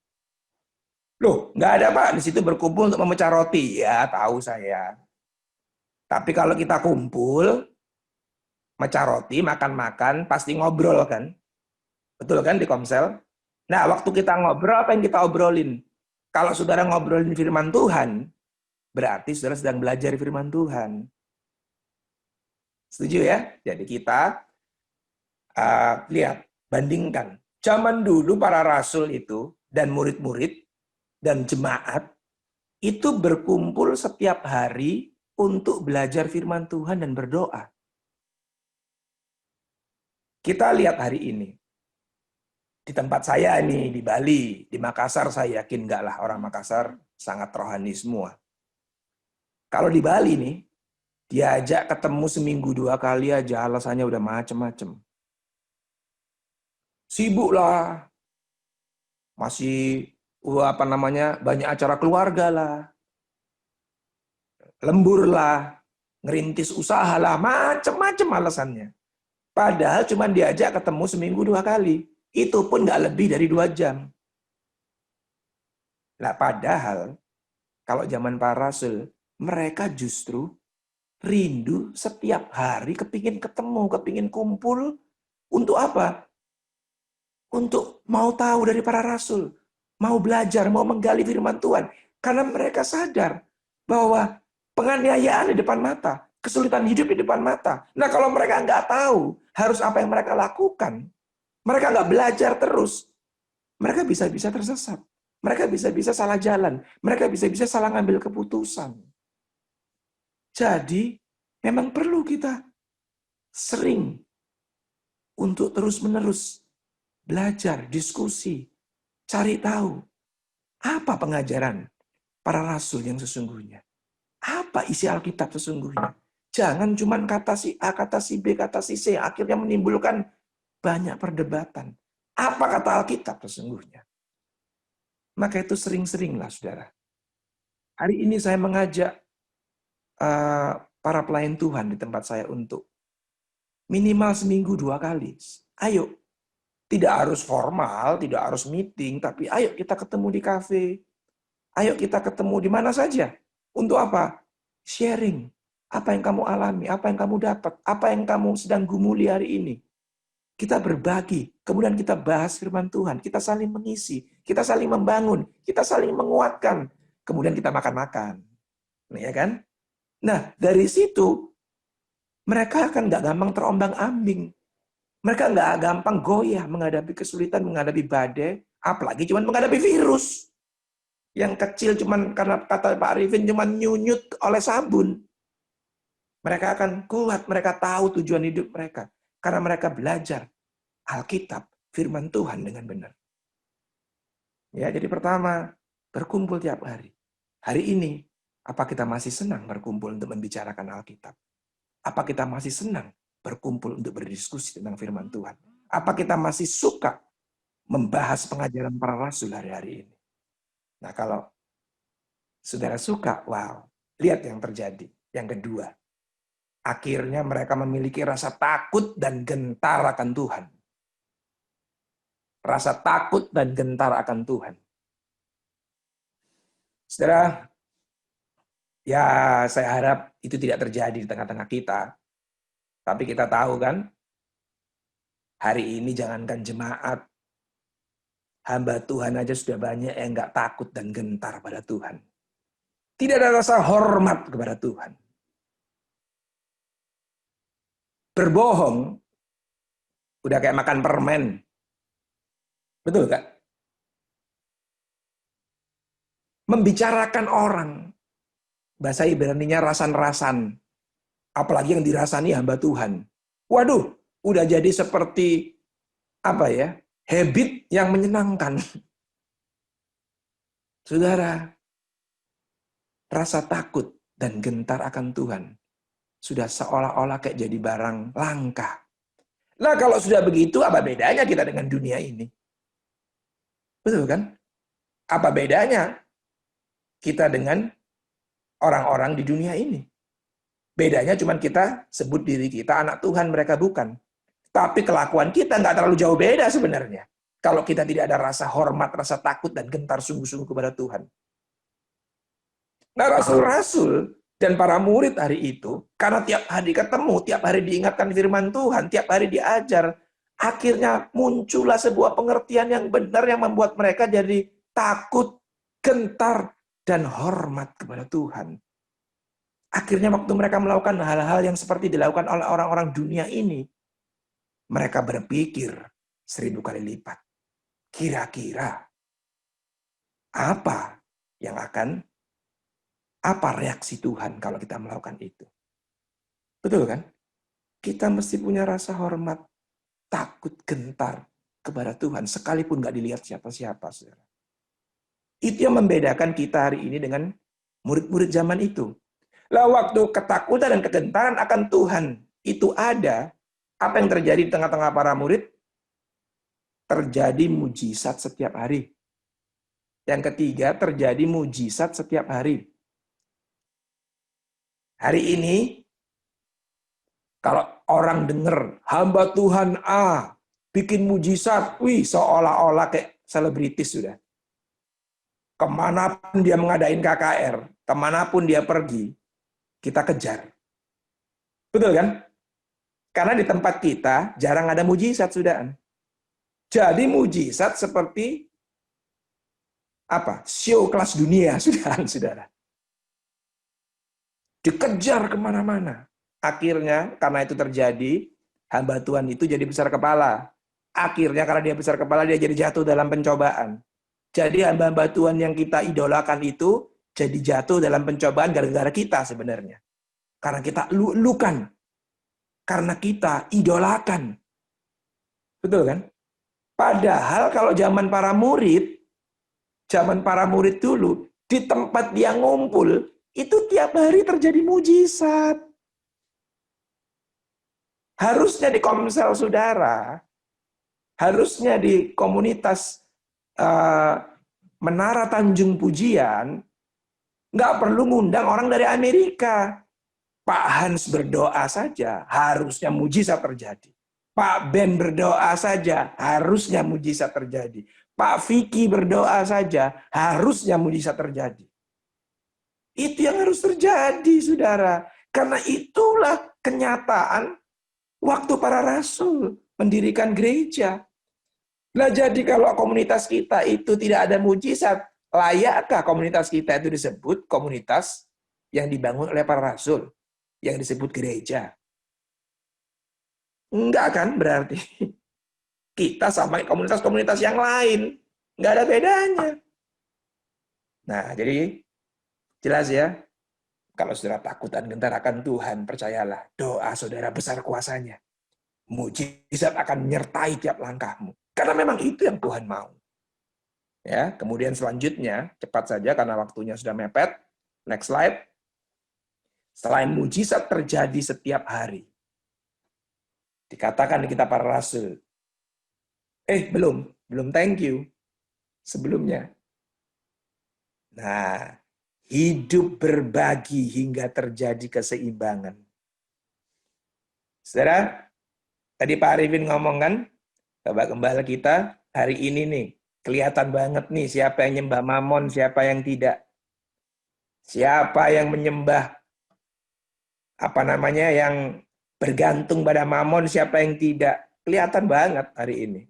Loh, nggak ada Pak, di situ berkumpul untuk memecah roti. Ya, tahu saya. Tapi kalau kita kumpul, mecah roti, makan-makan, pasti ngobrol kan? Betul kan di Komsel? Nah, waktu kita ngobrol, apa yang kita obrolin? Kalau saudara ngobrolin firman Tuhan, berarti saudara sedang belajar firman Tuhan. Setuju ya? Jadi kita lihat, bandingkan. Zaman dulu para rasul itu dan murid-murid dan jemaat itu berkumpul setiap hari untuk belajar firman Tuhan dan berdoa. Kita lihat hari ini. Di tempat saya nih, di Bali, di Makassar, saya yakin enggak lah, orang Makassar sangat rohani semua. Kalau di Bali nih, diajak ketemu seminggu 2 kali aja, alasannya udah macem-macem. Sibuk lah, masih banyak acara keluarga lah, lembur lah, ngerintis usaha lah, macem-macem alasannya. Padahal cuma diajak ketemu seminggu 2 kali. Itu pun nggak lebih dari 2 jam. Nah, padahal kalau zaman para rasul, mereka justru rindu setiap hari kepingin ketemu, kepingin kumpul. Untuk apa? Untuk mau tahu dari para rasul. Mau belajar, mau menggali firman Tuhan. Karena mereka sadar bahwa penganiayaan di depan mata, kesulitan hidup di depan mata. Nah, kalau mereka nggak tahu harus apa yang mereka lakukan, mereka nggak belajar terus, mereka bisa-bisa tersesat. Mereka bisa-bisa salah jalan. Mereka bisa-bisa salah ngambil keputusan. Jadi, memang perlu kita sering untuk terus-menerus belajar, diskusi, cari tahu apa pengajaran para rasul yang sesungguhnya. Apa isi Alkitab sesungguhnya. Jangan cuma kata si A, kata si B, kata si C, akhirnya menimbulkan banyak perdebatan. Apa kata Alkitab sesungguhnya? Maka itu sering-seringlah, saudara. Hari ini saya mengajak para pelayan Tuhan di tempat saya untuk minimal seminggu 2 kali. Ayo, tidak harus formal, tidak harus meeting, tapi ayo kita ketemu di kafe. Ayo kita ketemu di mana saja. Untuk apa? Sharing. Apa yang kamu alami, apa yang kamu dapat, apa yang kamu sedang gumuli hari ini. Kita berbagi, kemudian kita bahas firman Tuhan, kita saling mengisi, kita saling membangun, kita saling menguatkan, kemudian kita makan-makan. Ya kan? Nah, dari situ, mereka akan nggak gampang terombang-ambing. Mereka nggak gampang goyah menghadapi kesulitan, menghadapi badai, apalagi cuma menghadapi virus. Yang kecil cuman karena kata Pak Arifin cuman nyunyut oleh sabun. Mereka akan kuat, mereka tahu tujuan hidup mereka. Karena mereka belajar Alkitab, firman Tuhan dengan benar. Ya, jadi pertama, berkumpul tiap hari. Hari ini, apa kita masih senang berkumpul untuk membicarakan Alkitab? Apa kita masih senang berkumpul untuk berdiskusi tentang firman Tuhan? Apa kita masih suka membahas pengajaran para rasul hari-hari ini? Nah, kalau saudara suka, wow, lihat yang terjadi. Yang kedua, akhirnya mereka memiliki rasa takut dan gentar akan Tuhan. Rasa takut dan gentar akan Tuhan. Saudara, ya saya harap itu tidak terjadi di tengah-tengah kita. Tapi kita tahu kan, hari ini jangankan jemaat, hamba Tuhan aja sudah banyak yang nggak takut dan gentar pada Tuhan. Tidak ada rasa hormat kepada Tuhan. Berbohong, udah kayak makan permen. Betul gak? Membicarakan orang bahasa Ibrani-nya rasan-rasan. Apalagi yang dirasani hamba Tuhan. Waduh, udah jadi seperti apa ya? Habit yang menyenangkan. Saudara, rasa takut dan gentar akan Tuhan sudah seolah-olah kayak jadi barang langka. Nah, kalau sudah begitu, apa bedanya kita dengan dunia ini? Betul kan? Apa bedanya kita dengan orang-orang di dunia ini? Bedanya cuma kita sebut diri kita anak Tuhan, mereka bukan. Tapi kelakuan kita nggak terlalu jauh beda sebenarnya. Kalau kita tidak ada rasa hormat, rasa takut, dan gentar sungguh-sungguh kepada Tuhan. Nah, rasul-rasul dan para murid hari itu, karena tiap hari ketemu, tiap hari diingatkan firman Tuhan, tiap hari diajar, akhirnya muncullah sebuah pengertian yang benar yang membuat mereka jadi takut, gentar, dan hormat kepada Tuhan. Akhirnya waktu mereka melakukan hal-hal yang seperti dilakukan oleh orang-orang dunia ini, mereka berpikir 1000 kali lipat. Kira-kira apa reaksi Tuhan kalau kita melakukan itu? Betul kan? Kita mesti punya rasa hormat, takut, gentar kepada Tuhan, sekalipun nggak dilihat siapa-siapa. Saudara. Itu yang membedakan kita hari ini dengan murid-murid zaman itu. Lah waktu ketakutan dan kegentaran akan Tuhan itu ada, apa yang terjadi di tengah-tengah para murid? Terjadi mujizat setiap hari. Yang ketiga, terjadi mujizat setiap hari. Hari ini, kalau orang dengar hamba Tuhan A bikin mujizat, wih seolah-olah kayak selebritis sudah. Kemanapun dia mengadain KKR, kemanapun dia pergi, kita kejar. Betul kan? Karena di tempat kita jarang ada mujizat, sudah. Jadi mujizat seperti apa? Show kelas dunia, saudara. Dikejar kemana-mana. Akhirnya karena itu terjadi, hamba Tuhan itu jadi besar kepala. Akhirnya karena dia besar kepala, dia jadi jatuh dalam pencobaan. Jadi hamba-hamba Tuhan yang kita idolakan itu jadi jatuh dalam pencobaan gara-gara kita sebenarnya. Karena kita lukan. Karena kita idolakan. Betul kan? Padahal kalau zaman para murid dulu, di tempat dia ngumpul, itu tiap hari terjadi mujizat. Harusnya di komsel saudara, harusnya di komunitas Menara Tanjung Pujian, nggak perlu ngundang orang dari Amerika. Pak Hans berdoa saja, harusnya mujizat terjadi. Pak Ben berdoa saja, harusnya mujizat terjadi. Pak Vicky berdoa saja, harusnya mujizat terjadi. Itu yang harus terjadi, saudara. Karena itulah kenyataan waktu para rasul mendirikan gereja. Nah, jadi kalau komunitas kita itu tidak ada mujizat, layakkah komunitas kita itu disebut komunitas yang dibangun oleh para rasul, yang disebut gereja? Enggak kan berarti. Kita sama komunitas-komunitas yang lain. Enggak ada bedanya. Nah, jadi jelas ya, kalau saudara takut dan gentar akan Tuhan, percayalah, doa saudara besar kuasanya. Mujizat akan menyertai tiap langkahmu. Karena memang itu yang Tuhan mau. Ya, kemudian selanjutnya, cepat saja karena waktunya sudah mepet. Next slide. Selain mujizat terjadi setiap hari. Dikatakan di kitab para rasul. Belum thank you. Sebelumnya. Nah, hidup berbagi hingga terjadi keseimbangan. Saudara, tadi Pak Arifin ngomong kan, Bapak Gembala kita hari ini nih, kelihatan banget nih siapa yang nyembah Mamon, siapa yang tidak. Siapa yang menyembah yang bergantung pada Mamon, siapa yang tidak. Kelihatan banget hari ini.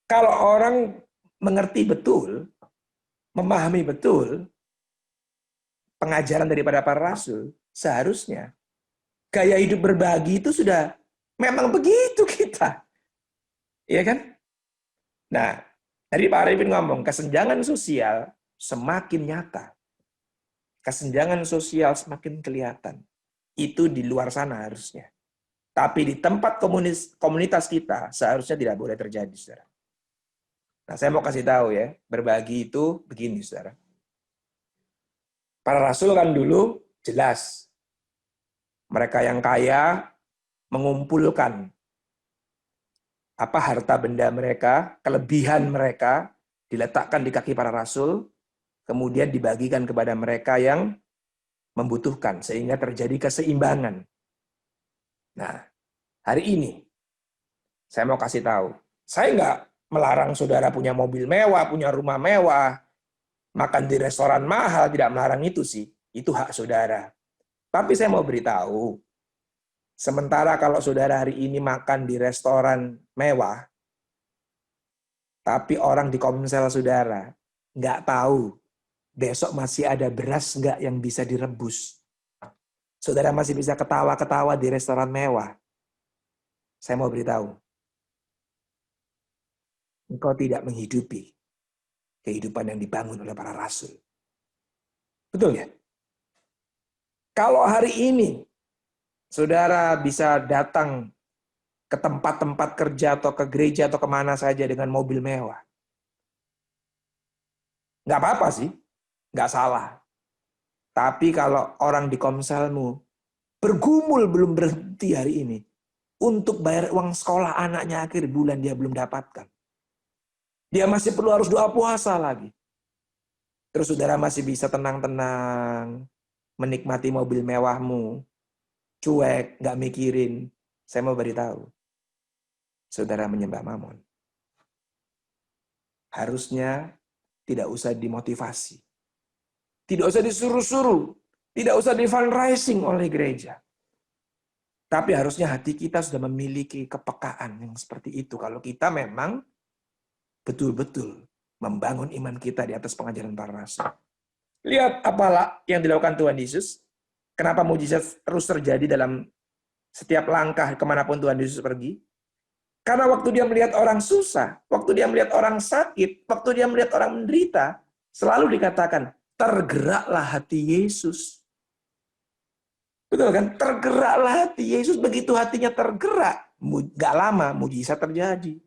Kalau orang mengerti betul, memahami betul pengajaran daripada para rasul, seharusnya gaya hidup berbagi itu sudah memang begitu kita. Iya kan? Nah, tadi Pak Arifin ngomong, kesenjangan sosial semakin nyata. kesenjangan sosial semakin kelihatan. Itu di luar sana harusnya. Tapi di tempat komunitas kita seharusnya tidak boleh terjadi, saudara. Nah, saya mau kasih tahu ya, berbagi itu begini, saudara. Para rasul kan dulu jelas. Mereka yang kaya mengumpulkan harta benda mereka, kelebihan mereka, diletakkan di kaki para rasul, kemudian dibagikan kepada mereka yang membutuhkan, sehingga terjadi keseimbangan. Nah, hari ini, saya mau kasih tahu, saya nggak melarang saudara punya mobil mewah, punya rumah mewah, makan di restoran mahal, tidak melarang itu sih, itu hak saudara. Tapi saya mau beritahu, sementara kalau saudara hari ini makan di restoran mewah, tapi orang di Komsel saudara nggak tahu besok masih ada beras nggak yang bisa direbus. Saudara masih bisa ketawa-ketawa di restoran mewah. Saya mau beritahu, engkau tidak menghidupi kehidupan yang dibangun oleh para rasul. Betul ya? Kalau hari ini saudara bisa datang ke tempat-tempat kerja atau ke gereja atau kemana saja dengan mobil mewah, nggak apa-apa sih, nggak salah. Tapi kalau orang di Komselmu bergumul belum berhenti hari ini untuk bayar uang sekolah anaknya akhir bulan dia belum dapatkan. Dia masih perlu harus doa puasa lagi. Terus saudara masih bisa tenang-tenang menikmati mobil mewahmu, cuek, nggak mikirin. Saya mau beritahu, saudara menyembah Mamon. Harusnya tidak usah dimotivasi. Tidak usah disuruh-suruh. Tidak usah di-fundraising oleh gereja. Tapi harusnya hati kita sudah memiliki kepekaan yang seperti itu. Kalau kita memang betul-betul membangun iman kita di atas pengajaran para rasul. Lihat apalah yang dilakukan Tuhan Yesus. Kenapa mujizat terus terjadi dalam setiap langkah kemanapun Tuhan Yesus pergi. Karena waktu dia melihat orang susah, waktu dia melihat orang sakit, waktu dia melihat orang menderita, selalu dikatakan, tergeraklah hati Yesus. Betul kan? Tergeraklah hati Yesus. Begitu hatinya tergerak, gak lama mujizat terjadi.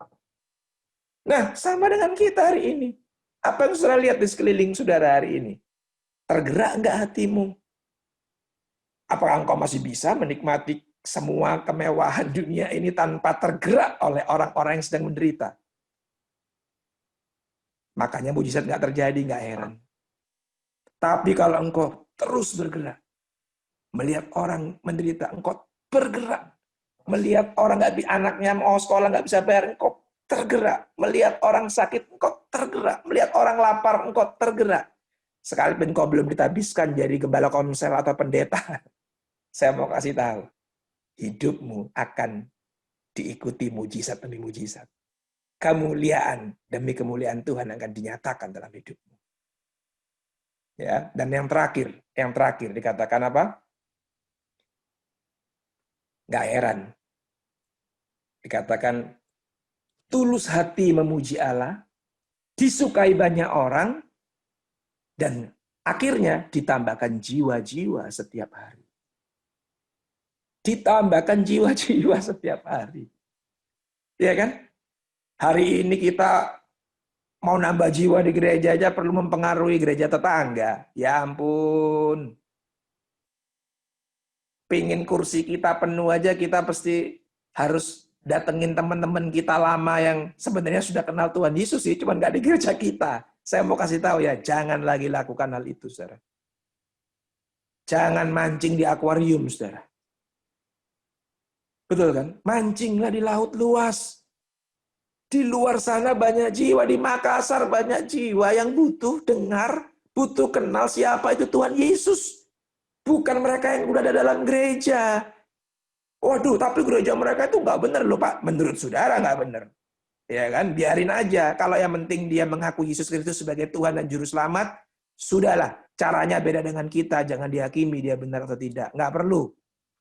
Nah, sama dengan kita hari ini. Apa yang saudara lihat di sekeliling saudara hari ini? Tergerak nggak hatimu? Apakah engkau masih bisa menikmati semua kemewahan dunia ini tanpa tergerak oleh orang-orang yang sedang menderita? Makanya mujizat nggak terjadi, nggak heran. Tapi kalau engkau terus bergerak, melihat orang menderita, engkau bergerak. Melihat orang anaknya mau sekolah nggak bisa bayar, engkau tergerak. Melihat orang sakit, engkau tergerak. Melihat orang lapar, engkau tergerak. Sekalipun engkau belum ditabiskan jadi gembala Komsel atau pendeta, saya mau kasih tahu, hidupmu akan diikuti mujizat demi mujizat. Kemuliaan demi kemuliaan Tuhan akan dinyatakan dalam hidupmu. Ya, dan yang terakhir dikatakan apa? Nggak heran. Dikatakan tulus hati memuji Allah, disukai banyak orang, dan akhirnya ditambahkan jiwa-jiwa setiap hari. Ditambahkan jiwa-jiwa setiap hari. Ya kan? Hari ini kita mau nambah jiwa di gereja aja perlu mempengaruhi gereja tetangga. Ya ampun. Pingin kursi kita penuh aja kita pasti harus datengin teman-teman kita lama yang sebenarnya sudah kenal Tuhan Yesus sih, cuma nggak di gereja kita. Saya mau kasih tahu ya, jangan lagi lakukan hal itu, saudara. Jangan mancing di akuarium, saudara. Betul kan? Mancinglah di laut luas. Di luar sana banyak jiwa, di Makassar banyak jiwa yang butuh dengar, butuh kenal siapa itu Tuhan Yesus. Bukan mereka yang udah ada dalam gereja. Waduh, tapi gereja mereka itu nggak benar loh, Pak. Menurut saudara nggak benar. Ya kan, biarin aja. Kalau yang penting dia mengaku Yesus Kristus sebagai Tuhan dan Juru Selamat, sudahlah. Caranya beda dengan kita, jangan dihakimi dia benar atau tidak. Nggak perlu.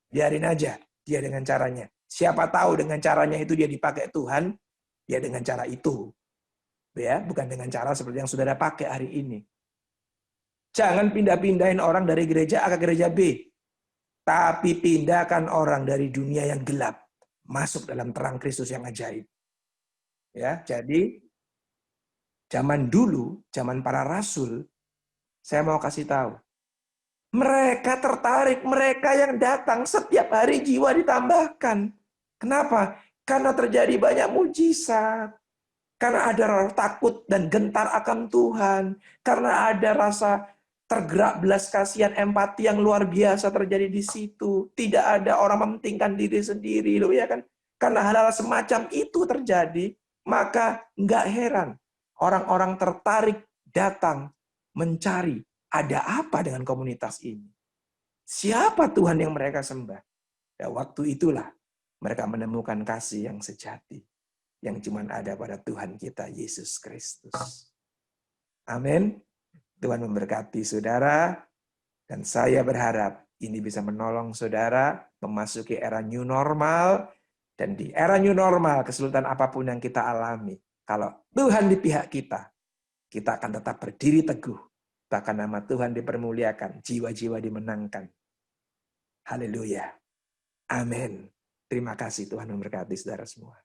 Biarin aja dia dengan caranya. Siapa tahu dengan caranya itu dia dipakai Tuhan, dia dengan cara itu. Ya, bukan dengan cara seperti yang saudara pakai hari ini. Jangan pindah-pindahin orang dari gereja A ke gereja B. Tapi pindahkan orang dari dunia yang gelap masuk dalam terang Kristus yang ajaib. Ya, jadi zaman dulu, zaman para rasul, saya mau kasih tahu. Mereka tertarik, mereka yang datang setiap hari jiwa ditambahkan. Kenapa? Karena terjadi banyak mujizat. Karena ada rasa takut dan gentar akan Tuhan. Karena ada rasa tergerak belas kasihan, empati yang luar biasa terjadi di situ. Tidak ada orang mementingkan diri sendiri, loh ya kan? Karena hal-hal semacam itu terjadi, maka nggak heran orang-orang tertarik datang mencari ada apa dengan komunitas ini. Siapa Tuhan yang mereka sembah? Ya, waktu itulah mereka menemukan kasih yang sejati, yang cuma ada pada Tuhan kita, Yesus Kristus. Amin. Tuhan memberkati saudara, dan saya berharap ini bisa menolong saudara memasuki era new normal, dan di era new normal, kesulitan apapun yang kita alami, kalau Tuhan di pihak kita, kita akan tetap berdiri teguh, bahkan nama Tuhan dipermuliakan, jiwa-jiwa dimenangkan. Haleluya. Amin. Terima kasih, Tuhan memberkati saudara semua.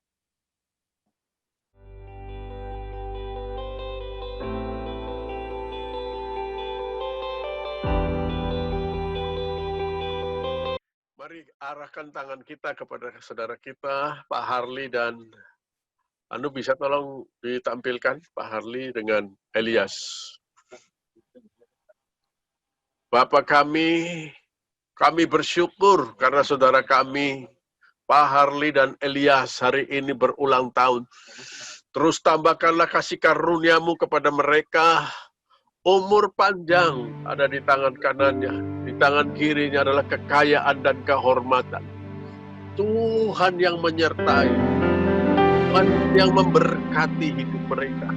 Mari arahkan tangan kita kepada saudara kita, Pak Harley, dan Anu bisa tolong ditampilkan Pak Harley dengan Elias. Bapak kami bersyukur karena saudara kami, Pak Harley dan Elias, hari ini berulang tahun. Terus tambahkanlah kasih karunia-Mu kepada mereka, umur panjang ada di tangan kanannya. Di tangan kirinya adalah kekayaan dan kehormatan. Tuhan yang menyertai, Tuhan yang memberkati hidup mereka.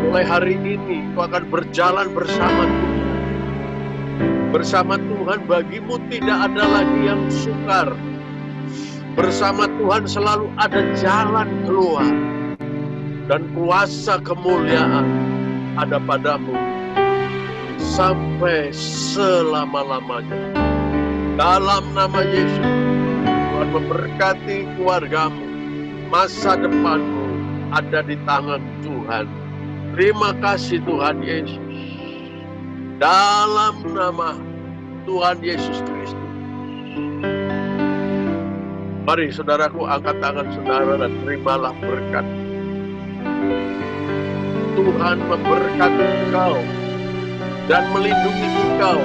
Mulai hari ini, kau akan berjalan bersama Tuhan. Bersama Tuhan bagimu tidak ada lagi yang sukar. Bersama Tuhan selalu ada jalan keluar. Dan kuasa kemuliaan ada padamu sampai selama-lamanya. Dalam nama Yesus, Tuhan memberkati keluargamu. Masa depanmu ada di tangan Tuhan. Terima kasih Tuhan Yesus. Dalam nama Tuhan Yesus Kristus. Mari saudaraku, angkat tangan saudara dan terimalah berkat. Tuhan memberkati engkau dan melindungi engkau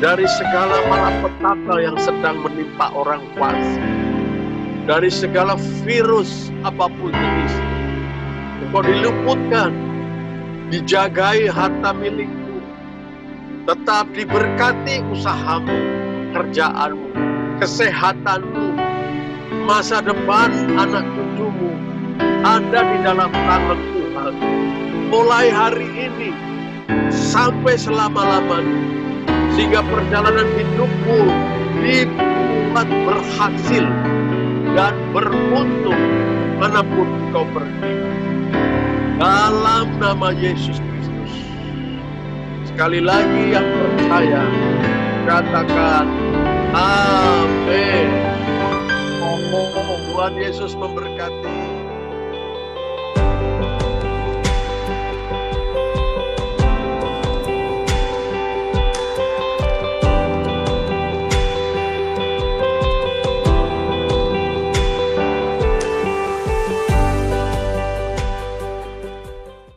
dari segala malapetaka yang sedang menimpa orang fasik, dari segala virus apapun jenis. Engkau diluputkan, dijagai harta milikmu, tetap diberkati usahamu, kerjaanmu, kesehatanmu, masa depan anak cucumu ada di dalam tangan Tuhan. Mulai hari ini sampai selama-lamanya, sehingga perjalanan hidupmu dibuat berhasil dan beruntung manapun kau pergi. Dalam nama Yesus Kristus. Sekali lagi yang percaya, katakan amin. Tuhan Yesus memberkati.